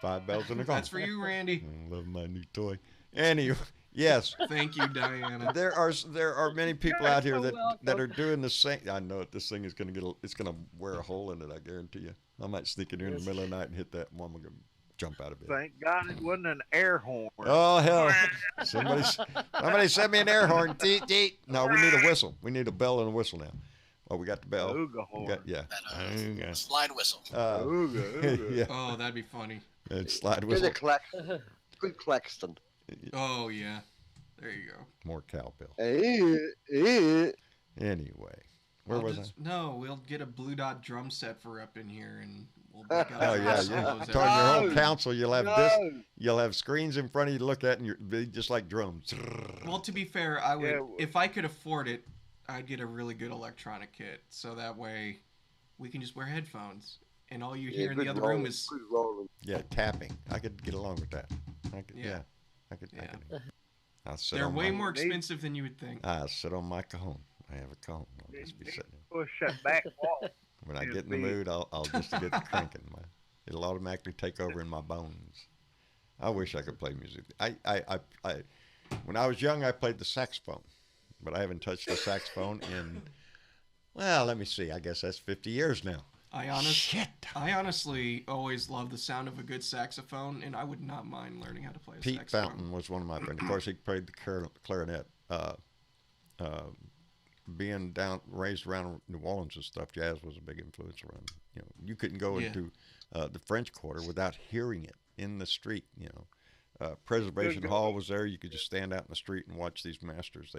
5 bells and a gong. That's for you, Randy. I love my new toy. Anyway, yes. Thank you, Diana. There are many people out here that are doing the same. I know it. This thing is going to it's going to wear a hole in it. I guarantee you. I might sneak it in the middle of the night and hit that one. I'm going to jump out of it. Thank God it wasn't an air horn. Oh hell! Somebody send me an air horn. Teet teet. No, we need a whistle. We need a bell and a whistle now. Well, we got the bell. Ooga horn. Slide whistle. Ooga. Yeah. Oh, that'd be funny. Slide whistle. Good Claxton. Oh yeah. There you go. More cowbell. Anyway, where was I? No, we'll get a Blue Dot drum set for up in here, and we'll. Oh yeah. During your whole council, you'll have this. You'll have screens in front of you to look at, and you'll be just like drums. Well, to be fair, I would, if I could afford it, I'd get a really good electronic kit, so that way we can just wear headphones, and all you hear in the other room is tapping. I could get along with that. I could. They're way more expensive than you would think. I'll sit on my cajon. I have a cajon. I'll just be sitting there. Push that back wall. When I get in the mood, I'll just get the cranking. It'll automatically take over in my bones. I wish I could play music. When I was young, I played the saxophone, but I haven't touched the saxophone in, well, let me see. I guess that's 50 years now. I honestly always loved the sound of a good saxophone, and I would not mind learning how to play a saxophone. Pete Fountain was one of my friends. Of course, he played the clarinet. Being raised around New Orleans and stuff, jazz was a big influence around. You couldn't go into the French Quarter without hearing it in the street. Preservation Hall was there. You could just stand out in the street and watch these masters.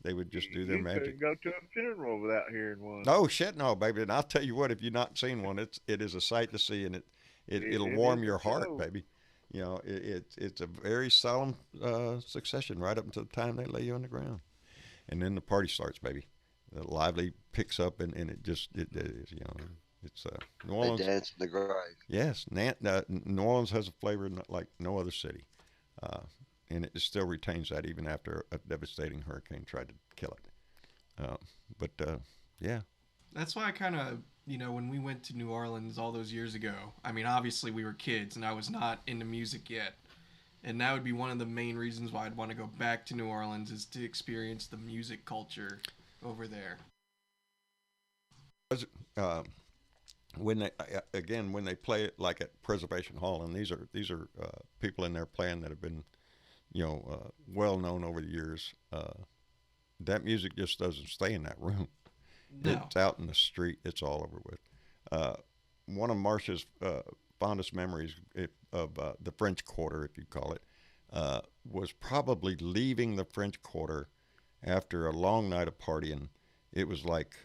They would just do their You magic. couldn't go to a funeral without hearing one. Oh shit, no, baby! And I'll tell you what, if you've not seen one, it is a sight to see, and it'll It warm is your a heart, show. baby. You know, it's a very solemn succession right up until the time they lay you on the ground, and then the party starts, baby. The lively picks up, and it is, you know, it's New They Orleans. dance in the grave. Yes, New Orleans has a flavor like no other city, uh, and it still retains that even after a devastating hurricane tried to kill it. But yeah, That's why I kind of, when we went to New Orleans all those years ago, I mean, obviously we were kids and I was not into music yet. And that would be one of the main reasons why I'd want to go back to New Orleans is to experience the music culture over there. uh, when they when they play it like at Preservation Hall, and these are people in there playing that have been well known over the years. That music just doesn't stay in that room. No. It's out in the street. It's all over with. One of Marcia's fondest memories of the French Quarter, if you call it, was probably leaving the French Quarter after a long night of partying. It was like,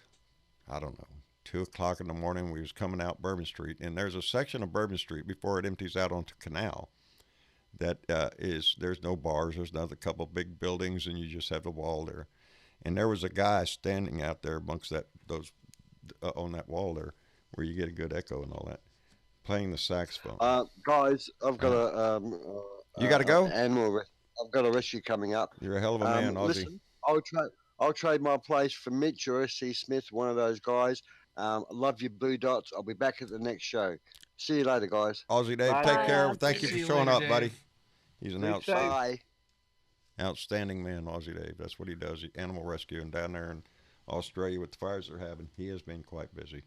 I don't know, 2 o'clock in the morning. We was coming out Bourbon Street, and there's a section of Bourbon Street before it empties out onto Canal that there's no bars. There's another couple of big buildings, and you just have the wall there. And there was a guy standing out there amongst those on that wall there, where you get a good echo and all that, playing the saxophone. Guys, I've got you got to go. I've got a rescue coming up. You're a hell of a man, Ozzy. Listen, I'll trade my place for Mitch or S.C. Smith, one of those guys. Love you, Blue Dots. I'll be back at the next show. See you later, guys. Ozzy Dave, Bye. take care. Thank you See for you showing later, up, buddy. Dave. He's an Be Bye. outstanding man, Ozzy Dave. That's what he does, animal rescue. And down there in Australia with the fires they're having, he has been quite busy.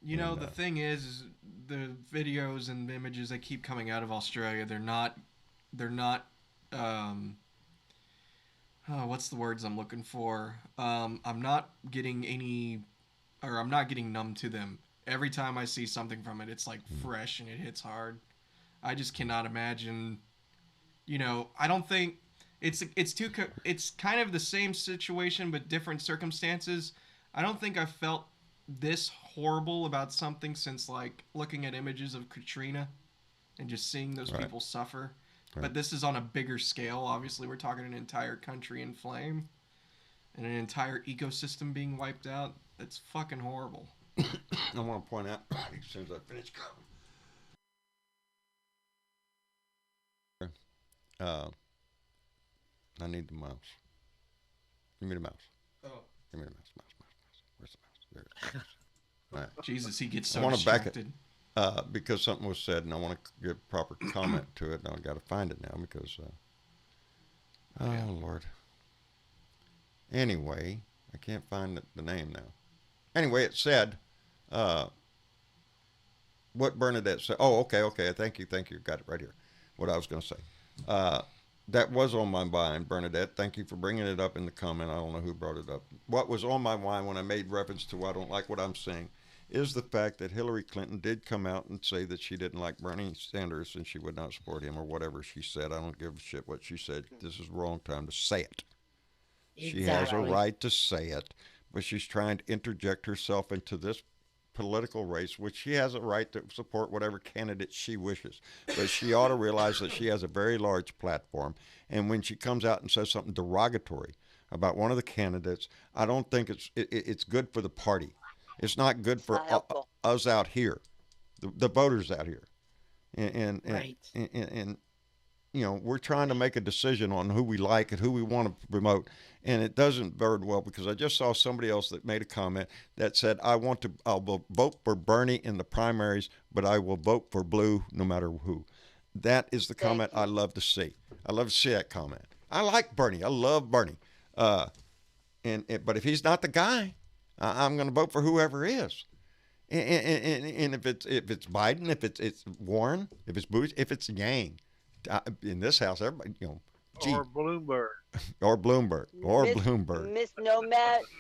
The thing is the videos and images that keep coming out of Australia, they're not what's the words I'm looking for? I'm not getting numb to them. Every time I see something from it, it's like fresh and it hits hard. I just cannot imagine, I don't think it's kind of the same situation but different circumstances. I don't think I've felt this horrible about something since like looking at images of Katrina and just seeing those people suffer. Right. But this is on a bigger scale. Obviously, we're talking an entire country in flame and an entire ecosystem being wiped out. It's fucking horrible. I want to point out as soon as I finish I need the mouse. Give me the mouse. Oh. Give me the mouse. Where's the mouse? There it is. All right. Jesus, he gets so I want to back distracted. it because something was said, and I want to give proper comment to it. And I got to find it now because, oh Lord. Anyway, I can't find the name now. Anyway, it said, what Bernadette said. Oh, okay. Thank you. Got it right here. What I was going to say. That was on my mind, Bernadette. Thank you for bringing it up in the comment. I don't know who brought it up. What was on my mind when I made reference to I don't like what I'm saying is the fact that Hillary Clinton did come out and say that she didn't like Bernie Sanders and she would not support him or whatever she said. I don't give a shit what she said. This is the wrong time to say it. Exactly. She has a right to say it, but she's trying to interject herself into this political race, which she has a right to support whatever candidate she wishes. But she ought to realize that she has a very large platform. And when she comes out and says something derogatory about one of the candidates, I don't think it's good for the party. It's not good for us out here, the voters out here. And we're trying to make a decision on who we like and who we want to promote. And it doesn't bode well because I just saw somebody else that made a comment that said, I'll vote for Bernie in the primaries, but I will vote for blue no matter who. That is the comment I love to see. I love to see that comment. I like Bernie. I love Bernie. But if he's not the guy, I'm going to vote for whoever is. And if it's Biden, if it's Warren, if it's Bush, if it's Yang, in this house, everybody, Or Bloomberg. Or Bloomberg.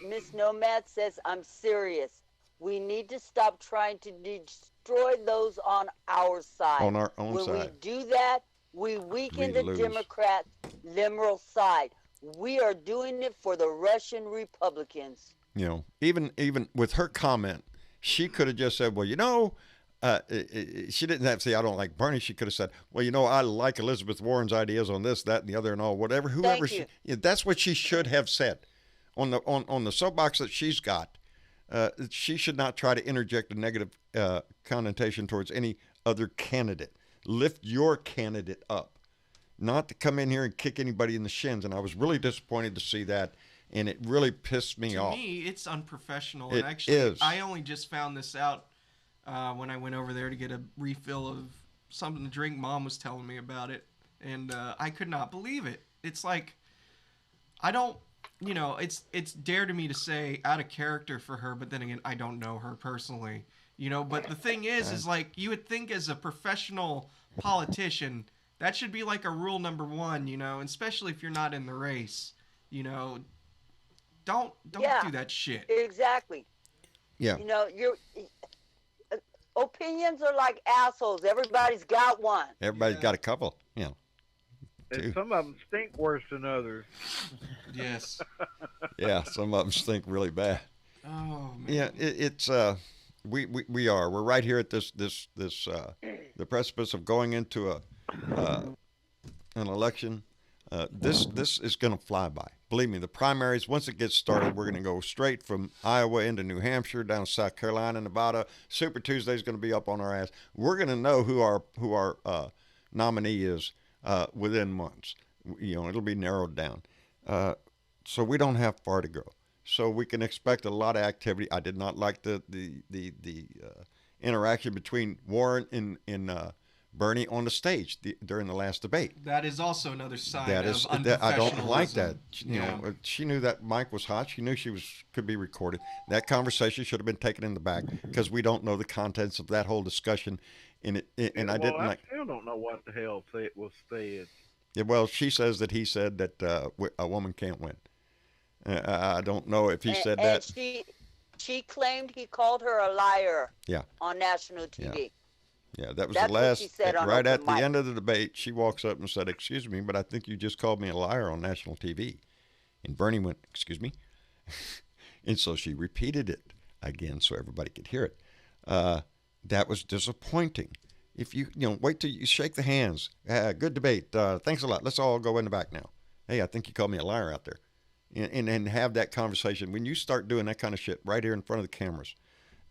Miss Nomad says, I'm serious. We need to stop trying to destroy those on our side. On our own when side. When we do that, we weaken We the lose. Democrat liberal side. We are doing it for the Russian Republicans. You know, even with her comment, she could have just said, well, you know, she didn't have to say, I don't like Bernie. She could have said, well, you know, I like Elizabeth Warren's ideas on this, that, and the other, and all, whatever. Whoever she, yeah, that's what she should have said on the soapbox that she's got. She should not try to interject a negative connotation towards any other candidate. Lift your candidate up, not to come in here and kick anybody in the shins. And I was really disappointed to see that, and it really pissed me off. To me, it's unprofessional. It and actually, is. I only just found this out when I went over there to get a refill of something to drink. Mom was telling me about it, and I could not believe it. It's like, I don't, you know, it's dare to me to say out of character for her, but then again, I don't know her personally, you know. But the thing is like, you would think as a professional politician, that should be like a rule number one, you know, especially if you're not in the race, you know. Don't do that shit. Exactly. Yeah. You know, opinions are like assholes. Everybody's got one. Everybody's got a couple, you know. And some of them stink worse than others. Yes. Yeah, some of them stink really bad. Oh man. Yeah, it's we're right here at this the precipice of going into an election. This is going to fly by. Believe me, the primaries, once it gets started, we're going to go straight from Iowa into New Hampshire, down South Carolina, Nevada. Super Tuesday is going to be up on our ass. We're going to know who our nominee is within months. You know, it'll be narrowed down. So we don't have far to go. So we can expect a lot of activity. I did not like the interaction between Warren and Bernie on the stage during the last debate. That is also another sign That of is, unprofessionalism. I don't like that. You Yeah. know, she knew that mic was hot. She knew could be recorded. That conversation should have been taken in the back because we don't know the contents of that whole discussion. And I didn't like. I still don't know what the hell was said. Yeah, well, she says that he said that a woman can't win. I don't know if he said that. And she claimed he called her a liar. Yeah. On national TV. Yeah, that was That's the what last. she said on Right open at the mic. end of the debate, she walks up and said, "Excuse me, but I think you just called me a liar on national TV." And Bernie went, "Excuse me," and so she repeated it again so everybody could hear it. That was disappointing. If you wait till you shake the hands. Good debate. Thanks a lot. Let's all go in the back now. Hey, I think you called me a liar out there, and have that conversation. When you start doing that kind of shit right here in front of the cameras,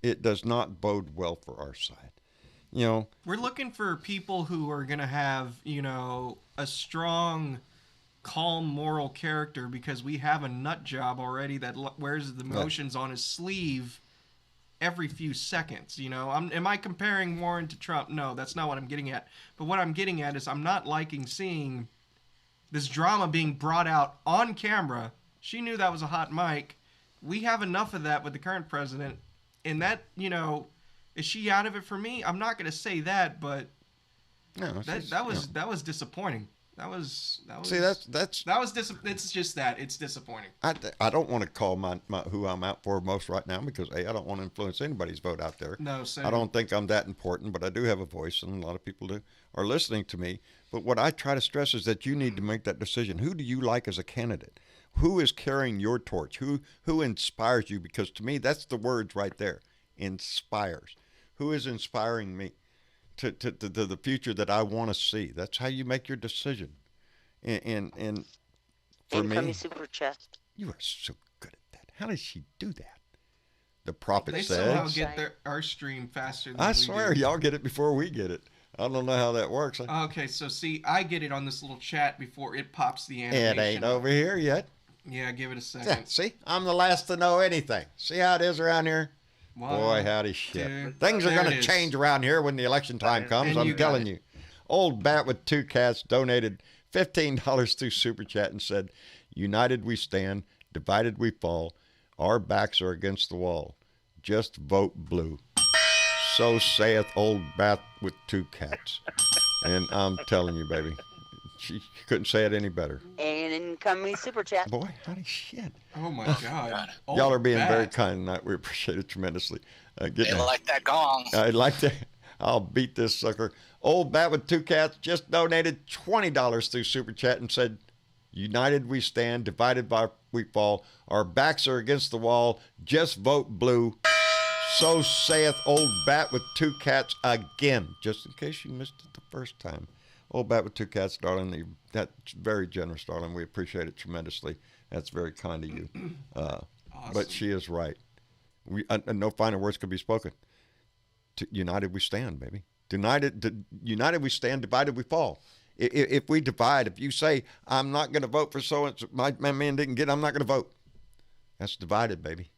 it does not bode well for our side. You know, we're looking for people who are going to have, you know, a strong, calm moral character, because we have a nut job already that wears the emotions on his sleeve every few seconds. You know, am I comparing Warren to Trump? No, that's not what I'm getting at. But what I'm getting at is I'm not liking seeing this drama being brought out on camera. She knew that was a hot mic. We have enough of that with the current president. And that, you know, is she out of it for me? I'm not going to say that, but no, that was disappointing. That was see it's just that it's disappointing. I don't want to call my who I'm out for most right now because I don't want to influence anybody's vote out there. No, same. I don't think I'm that important, but I do have a voice, and a lot of people are listening to me. But what I try to stress is that you need to make that decision. Who do you like as a candidate? Who is carrying your torch? Who inspires you? Because to me, that's the words right there. Inspires. Who is inspiring me to the future that I want to see? That's how you make your decision. And for me, super chat. You are so good at that. How does she do that? The prophet they said. Somehow get our stream faster than I we swear, do. y'all get it before we get it. I don't know how that works. Okay, so see, I get it on this little chat before it pops the animation. It ain't over here yet. Yeah, give it a second. Yeah, see, I'm the last to know anything. See how it is around here? One, Boy, howdy shit. two, Things are there going it to is. change around here when the election time comes. And I'm you got telling it. you. Old Bat with 2 cats donated $15 through Super Chat and said, "United we stand, divided we fall. Our backs are against the wall. Just vote blue. So saith Old Bat with 2 cats." And I'm telling you, baby, she couldn't say it any better. And incoming super chat. Boy, howdy shit. Oh my God. Y'all are being Old very Bat. kind tonight. We appreciate it tremendously. They like that gong. I'd like to. I'll beat this sucker. Old Bat with 2 cats just donated $20 through Super Chat and said, United we stand, divided we fall. Our backs are against the wall. Just vote blue. So saith old bat with two cats again. Just in case you missed it the first time. Old bat with two cats, darling. That's very generous, darling. We appreciate it tremendously. That's very kind of you. Awesome. But she is right. No finer words could be spoken. United we stand, baby. United we stand, divided we fall. If we divide, if you say, I'm not going to vote for so-and-so, my man didn't get, I'm not going to vote. That's divided, baby.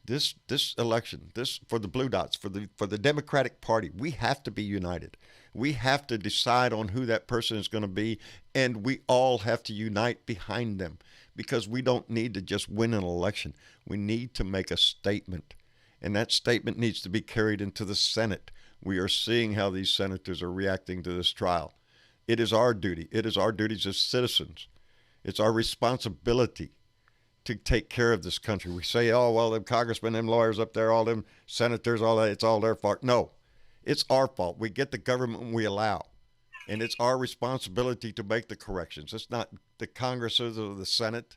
This election, for the Blue Dots, for the Democratic Party, we have to be united. We have to decide on who that person is going to be, and we all have to unite behind them, because we don't need to just win an election. We need to make a statement, and that statement needs to be carried into the Senate. We are seeing how these senators are reacting to this trial. It is our duty. It is our duties as citizens. It's our responsibility to take care of this country. We say, oh, well, them congressmen, them lawyers up there, all them senators, all that, it's all their fault. No, it's our fault. We get the government we allow, and it's our responsibility to make the corrections. It's not the Congresses or the Senate.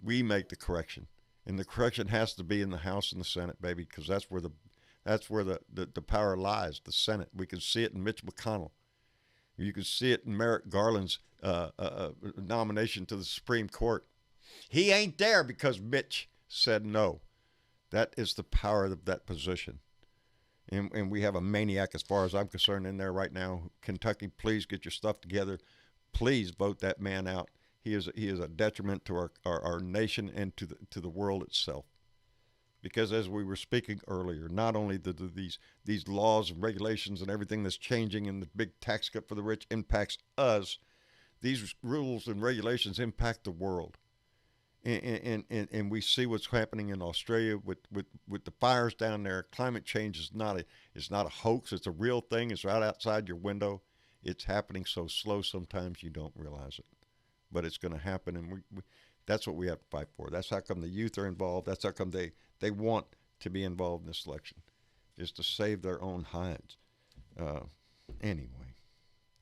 We make the correction, and the correction has to be in the House and the Senate, baby, because that's where the power lies, the Senate. We can see it in Mitch McConnell. You can see it in Merrick Garland's nomination to the Supreme Court. He ain't there because Mitch said no. That is the power of that position. And we have a maniac, as far as I'm concerned, in there right now. Kentucky, please get your stuff together. Please vote that man out. He is a detriment to our nation and to the world itself. Because as we were speaking earlier, not only these laws and regulations and everything that's changing, and the big tax cut for the rich impacts us, these rules and regulations impact the world. And we see what's happening in Australia with the fires down there. Climate change is not a hoax. It's a real thing. It's right outside your window. It's happening so slow sometimes you don't realize it. But it's going to happen, and that's what we have to fight for. That's how come the youth are involved. That's how come they want to be involved in this election, is to save their own hides. Anyway,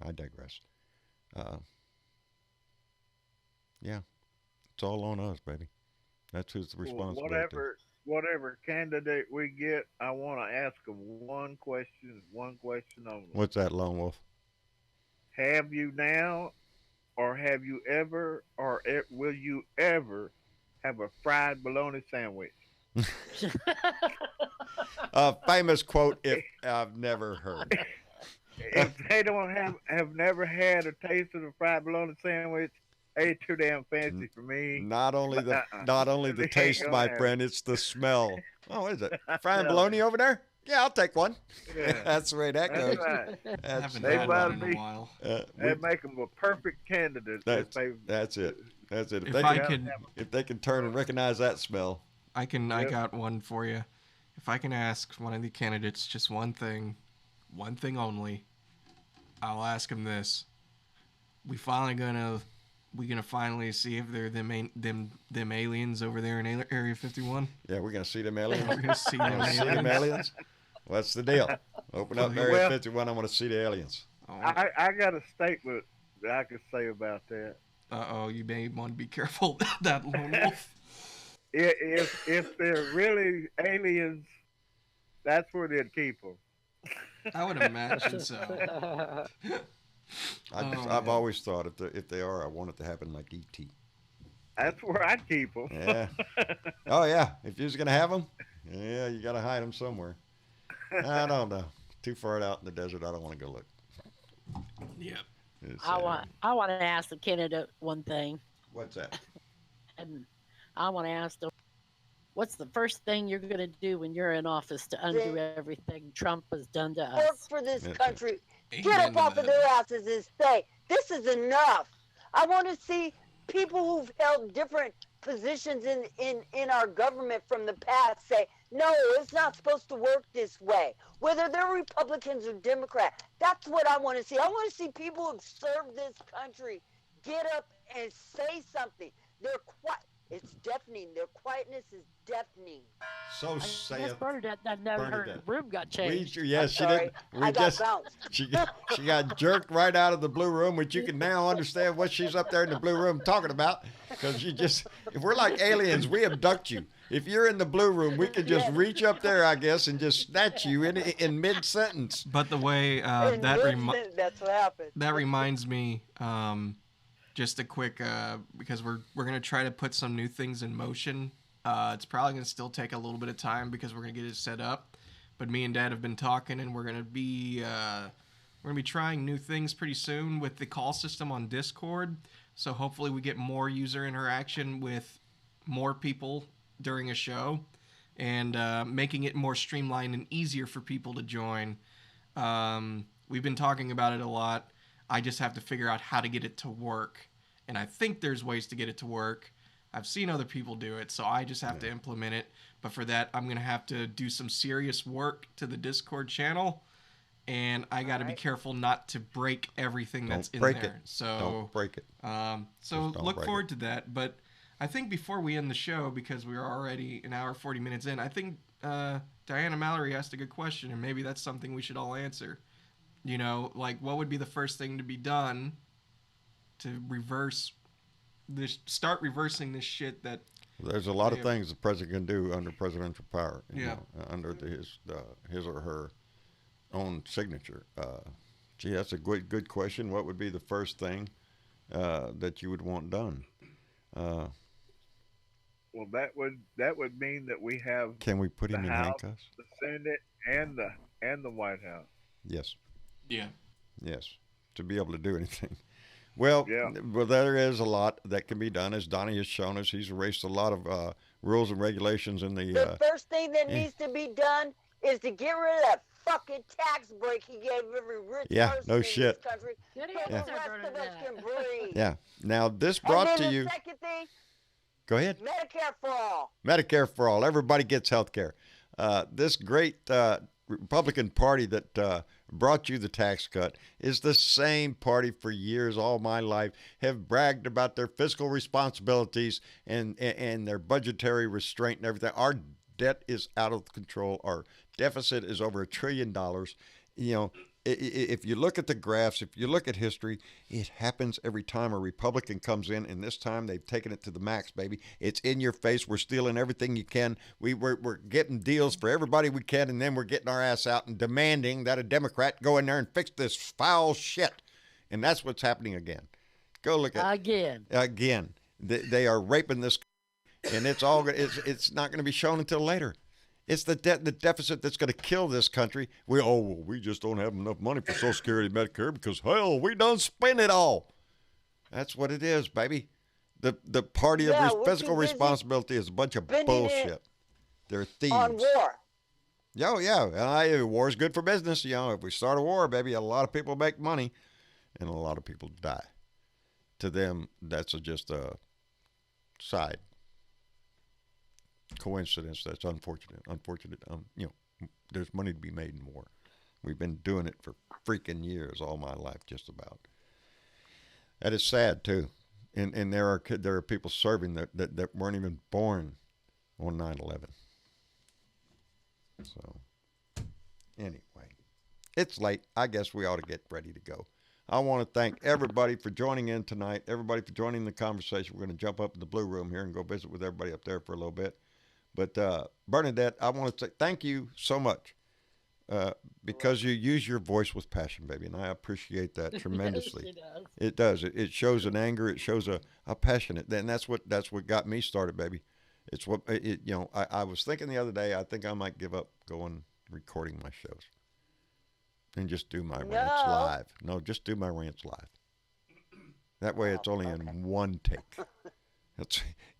I digress. Yeah, it's all on us, baby. That's who's the responsibility. Whatever candidate we get, I want to ask them one question only. What's that, Lone Wolf? Have you now, or have you ever, or will you ever have a fried bologna sandwich? A famous quote, if I've never heard. If they don't have never had a taste of the fried bologna sandwich, ain't too damn fancy for me. Not only the taste, my friend, it's the smell. Oh, what is it? Fried bologna over there? Yeah, I'll take one. Yeah. That's the way that goes. Right. I haven't had one in a while. They make them a perfect candidate. That's it. That's it. If they can turn and recognize that smell. I got one for you. If I can ask one of the candidates just one thing only, I'll ask him this: we gonna finally see if they're them aliens over there in Area 51? Yeah, we're gonna see them aliens. We're gonna see them aliens. What's the deal? Open up Area 51. I want to see the aliens. I got a statement that I could say about that. You may want to be careful that Lone Wolf. If they're really aliens, that's where they'd keep them. I would imagine so. I've always thought if they are, I want it to happen like E.T. That's where I'd keep them. Yeah. Oh yeah. If you're gonna have them, yeah, you gotta hide them somewhere. I don't know. Too far out in the desert. I don't want to go look. Yep. I want to ask the candidate one thing. What's that? And I want to ask them, what's the first thing you're going to do when you're in office to undo everything Trump has done to us? Work for this country. Get up off of their asses and say, this is enough. I want to see people who've held different positions in our government from the past say, no, it's not supposed to work this way. Whether they're Republicans or Democrats, that's what I want to see. I want to see people who've served this country get up and say something. It's deafening. Their quietness is deafening. So I guess saith Bernadette doesn't know her Bernadette. room got changed. Yes, she Sorry, didn't. I got bounced. She got jerked right out of the blue room, which you can now understand what she's up there in the blue room talking about. Because if we're like aliens, we abduct you. If you're in the blue room, we can just reach up there, I guess, and just snatch you in mid sentence. But the way That's what happened. that reminds me, just a quick because we're gonna try to put some new things in motion. It's probably gonna still take a little bit of time because we're gonna get it set up. But me and Dad have been talking, and we're gonna be trying new things pretty soon with the call system on Discord. So hopefully we get more user interaction with more people during a show, and making it more streamlined and easier for people to join. We've been talking about it a lot. I just have to figure out how to get it to work. And I think there's ways to get it to work. I've seen other people do it, so I just have to implement it. But for that, I'm going to have to do some serious work to the Discord channel. And I got to be careful not to break everything that's in there. So don't break it. So look forward to that. But I think before we end the show, because we're already an hour 40 minutes in, I think Diana Mallory asked a good question, and maybe that's something we should all answer. You know, like, what would be the first thing to be done to start reversing this shit that... There's a lot of things the president can do under presidential power, you Yeah. know, under his or her own signature. Gee, that's a good question. What would be the first thing that you would want done? Well, that would mean that we have Can we put him the in House, handcuffs? the Senate, and the White House. Yes. Yeah. Yes. To be able to do anything. Well, Yeah. well, there is a lot that can be done, as Donnie has shown us. He's erased a lot of rules and regulations in the. The first thing that needs to be done is to get rid of that fucking tax break he gave every rich person no in shit. this country. Good So the answer, rest of us Bernadette. can breathe. Yeah. Now this And brought then to the you. second thing, Go ahead. Medicare for all. Medicare for all. Everybody gets health care. This great Republican Party that brought you the tax cut is the same party for years, all my life, have bragged about their fiscal responsibilities and their budgetary restraint and everything. Our debt is out of control. Our deficit is over $1 trillion. You know, if you look at the graphs, if you look at history, it happens every time a Republican comes in, and this time they've taken it to the max, baby. It's in your face. We're stealing everything you can. We're getting deals for everybody we can, and then we're getting our ass out and demanding that a Democrat go in there and fix this foul shit. And that's what's happening again. Go look at Again. Again. They are raping this, and it's not going to be shown until later. It's the deficit that's going to kill this country. We just don't have enough money for Social Security and Medicare because, hell, we done spent it all. That's what it is, baby. The party of fiscal responsibility is a bunch of bullshit. They're thieves. On war. Yeah. War is good for business. You know, if we start a war, baby, a lot of people make money and a lot of people die. To them, that's just a side coincidence. That's unfortunate. You know, there's money to be made in war. We've been doing it for freaking years, all my life, just about. That is sad too, and there are people serving that weren't even born on 9/11. So anyway, it's late. I guess we ought to get ready to go. I want to thank everybody for joining in tonight. Everybody for joining the conversation. We're going to jump up in the blue room here and go visit with everybody up there for a little bit. But Bernadette, I want to say thank you so much because you use your voice with passion, baby, and I appreciate that tremendously. Yes, It does. It shows an anger. It shows a passionate. And that's what got me started, baby. It's what you know. I was thinking the other day. I think I might give up going recording my shows and just do my rants live. No, just do my rants live. That way, it's only in one take.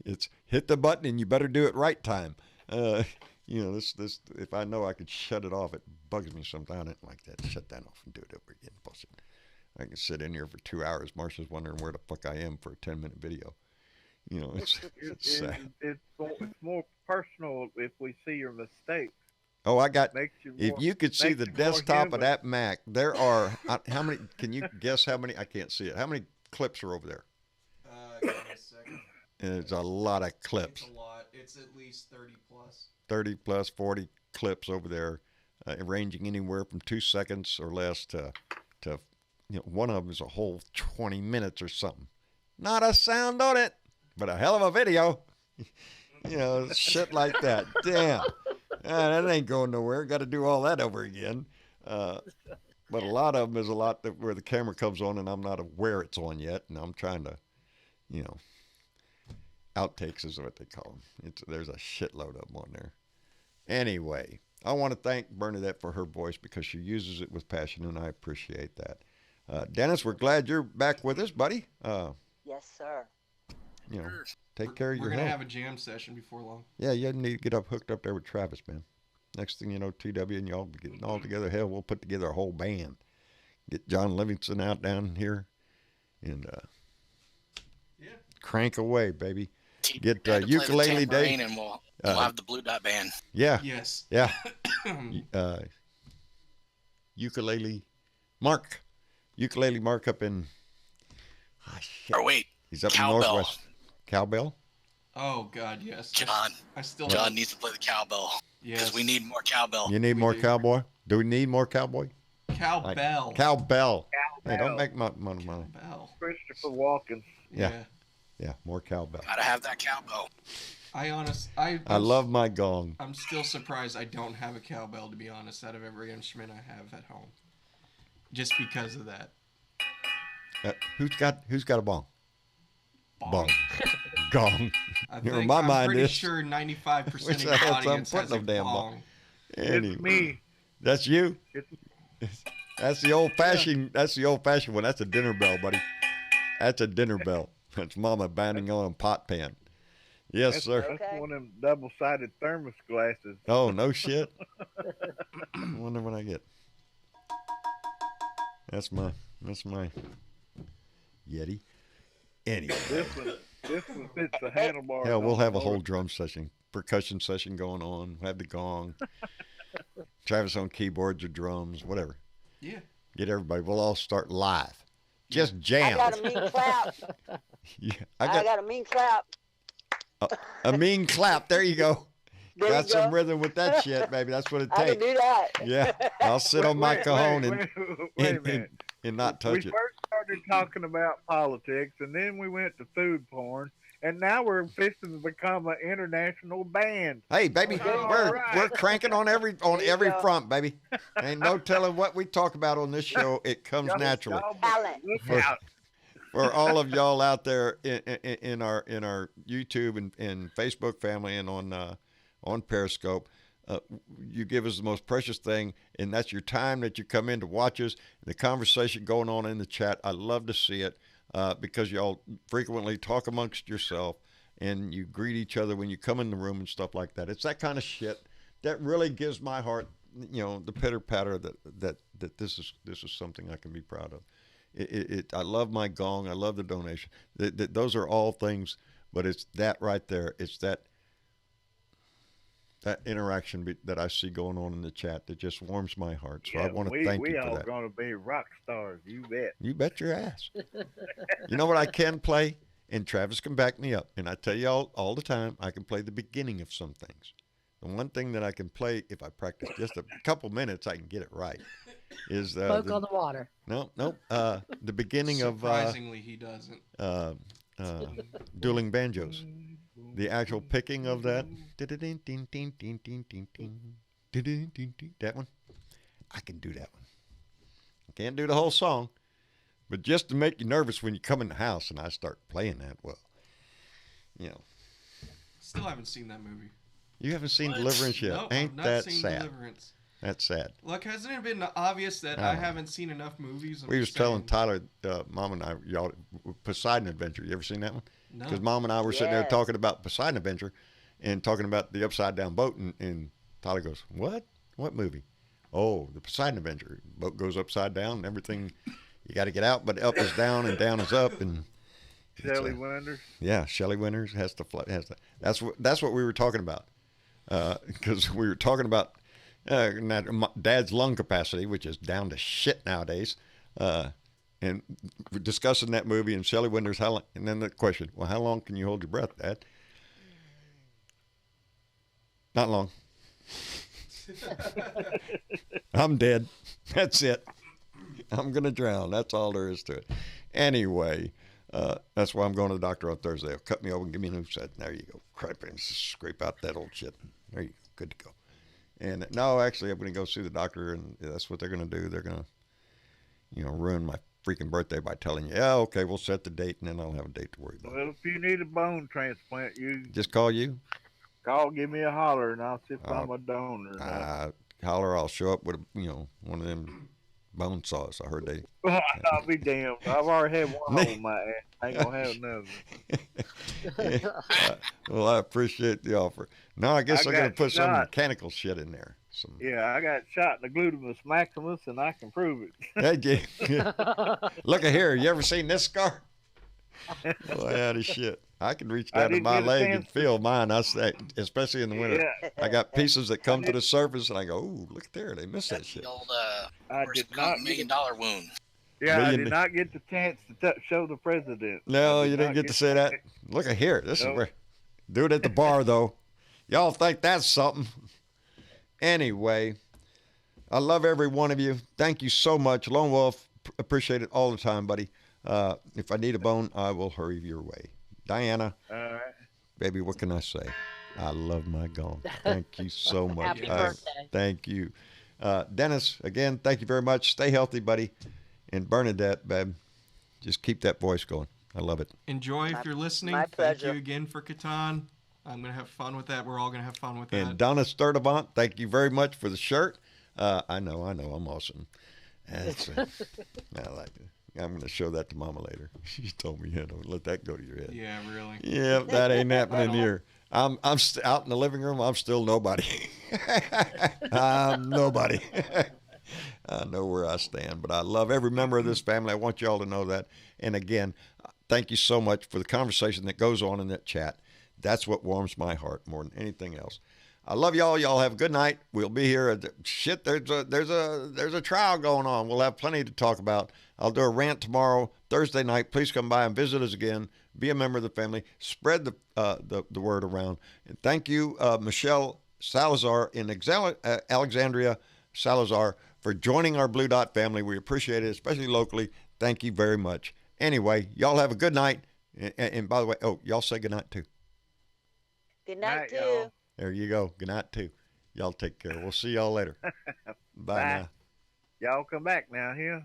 It's hit the button and you better do it right time. You know, this if I know I could shut it off, it bugs me sometimes. I don't like that. Shut that off and do it over again. Bullshit. I can sit in here for 2 hours. Marsha's wondering where the fuck I am for a 10-minute video. You know, it's sad. It's more personal if we see your mistakes. Oh, I got. Makes you If more- you could see makes the you more desktop of human. that Mac, there are how many? Can you guess how many? I can't see it. How many clips are over there? Give me a second. It's a lot of clips. It's a lot. It's at least 30 plus. 30 plus 40 clips over there, ranging anywhere from 2 seconds or less to one of them is a whole 20 minutes or something. Not a sound on it, but a hell of a video. Shit like that. Damn. That ain't going nowhere. Got to do all that over again. But a lot of them is a lot where the camera comes on and I'm not aware it's on yet, and I'm trying to, outtakes is what they call them. There's a shitload of them on there. Anyway, I want to thank Bernadette for her voice because she uses it with passion, and I appreciate that. Dennis, we're glad you're back with us, buddy. Yes, sir. Take care of your We're going health. to have a jam session before long. Yeah, you need to get hooked up there with Travis, man. Next thing you know, TW and y'all be getting all together. Hell, we'll put together a whole band. Get John Livingston out down here and crank away, baby. Get Ukulele Day. And we'll have the Blue Dot Band. Yeah. Yes. Yeah. Ukulele Mark. Ukulele Mark up in... shit. Or wait. He's up Cowbell. in Northwest. Cowbell? Oh, God, yes. John needs to play the cowbell. Yes. Because we need more cowbell. You need more cowboy? Do we need more cowboy? Cowbell. Cowbell. Hey, don't make money. Cowbell. Christopher Walken. Yeah, more cowbell. Gotta have that cowbell. I love my gong. I'm still surprised I don't have a cowbell, to be honest, out of every instrument I have at home. Just because of that. Who's got a bong? Bong. Gong. I'm pretty sure 95% of the audience has a bong. Anyway, It's me. That's you? It's That's the old fashioned one. That's a dinner bell, buddy. That's a dinner bell. That's Mama banging on a pot pan. Yes, sir. That's one of them double-sided thermos glasses. Oh, no shit. I wonder what I get. That's my Yeti. Anyway. This one fits the handlebar. Hell, we'll have a whole drum session, percussion session going on. We'll have the gong. Travis on keyboards or drums, whatever. Yeah. Get everybody. We'll all start live. Just jam. I got a mean clap. Yeah, I got a mean clap. A mean clap. There you go. There Got you some go. rhythm with that shit, baby. That's what it I takes. can do that. Yeah, I'll sit on my cajon wait a minute. and not touch We it. first started talking about politics, and then we went to food porn, and now we're fixing to become an international band. Hey, baby, we're cranking on every front, baby. Ain't no telling what we talk about on this show. It comes naturally. Talent. Look out. For all of y'all out there in our YouTube and Facebook family and on Periscope, you give us the most precious thing, and that's your time that you come in to watch us. The conversation going on in the chat, I love to see it because y'all frequently talk amongst yourself and you greet each other when you come in the room and stuff like that. It's that kind of shit that really gives my heart, the pitter patter that this is something I can be proud of. I love my gong. I love the donation. Those are all things, but it's that right there. It's that interaction that I see going on in the chat that just warms my heart. So I want to thank you for that. We all gonna be rock stars. You bet. You bet your ass. You know what I can play? And Travis can back me up. And I tell you all the time, I can play the beginning of some things. The one thing that I can play, if I practice just a couple minutes, I can get it right. Is Smoke on the water. No. The beginning Surprisingly, he doesn't. Dueling Banjos. The actual picking of that. That one. I can do that one. I can't do the whole song, but just to make you nervous when you come in the house and I start playing that, well, Still haven't seen that movie. You haven't seen Deliverance yet? Nope, Ain't I've not that seen sad? Deliverance. That's sad. Look, hasn't it been obvious that I haven't seen enough movies? We was telling Tyler, Mom and I, y'all, Poseidon Adventure. You ever seen that one? No. Because Mom and I were sitting there talking about Poseidon Adventure and talking about the upside down boat, and Tyler goes, "What? What movie?" "Oh, the Poseidon Adventure. Boat goes upside down and everything. You got to get out, but up is down and down is up." And Shelley Winters. Yeah, Shelley Winters has to fly. That's what we were talking about. Because we were talking about Dad's lung capacity, which is down to shit nowadays. and we're discussing that movie, and Shelley wonders how long, and then the question, well, how long can you hold your breath, Dad? Not long. I'm dead. That's it. I'm going to drown. That's all there is to it. Anyway, that's why I'm going to the doctor on Thursday. They'll cut me open and give me a new set. There you go. Scrape out that old shit. There you go. Good to go. And no, actually, I'm going to go see the doctor, and that's what they're going to do. They're going to, ruin my freaking birthday by telling you, yeah, okay, we'll set the date, and then I'll have a date to worry about. Well, if you need a bone transplant, you just call you. Give me a holler, and I'll see if I'm a donor. Holler, I'll show up with one of them bone saws. I heard they. I'll be damned. I've already had one on my ass. I ain't gonna have another. Well, I appreciate the offer. No, I guess I'm gonna put some mechanical shit in there. Yeah, I got shot in the gluteus maximus, and I can prove it. Hey, look at here. You ever seen this scar? Boy, out of shit. I can reach down to my leg and feel mine. I say, especially in the winter. Yeah. I got pieces that come to the surface, and I go, "Ooh, look there! They missed that shit." The old I did not $1 million wound. Yeah, I did not get the chance to show the president. No, you didn't get to say that. Look at here. This is where. Do it at the bar, though. Y'all think that's something? Anyway, I love every one of you. Thank you so much, Lone Wolf. Appreciate it all the time, buddy. If I need a bone, I will hurry your way. Diana, baby, what can I say? I love my gong. Thank you so much. Happy birthday. Thank you. Dennis, again, thank you very much. Stay healthy, buddy. And Bernadette, babe, just keep that voice going. I love it. Enjoy if you're listening. My pleasure. Thank you again for Catan. I'm going to have fun with that. We're all going to have fun with that. And Donna Sturdivant, thank you very much for the shirt. I know, I'm awesome. That's, I like it. I'm going to show that to Mama later. She told me, don't let that go to your head. Yeah, really. Yeah, that ain't happening here. I'm out in the living room. I'm still nobody. I'm nobody. I know where I stand, but I love every member of this family. I want you all to know that. And again, thank you so much for the conversation that goes on in that chat. That's what warms my heart more than anything else. I love y'all. Y'all have a good night. We'll be here. Shit, there's a trial going on. We'll have plenty to talk about. I'll do a rant tomorrow, Thursday night. Please come by and visit us again. Be a member of the family. Spread the word around. And thank you, Michelle Salazar in Alexandria, Salazar, for joining our Blue Dot family. We appreciate it, especially locally. Thank you very much. Anyway, y'all have a good night. And by the way, y'all say good night too. Good night, too. Y'all. There you go. Good night too. Y'all take care. We'll see y'all later. Bye now. Y'all come back now, here.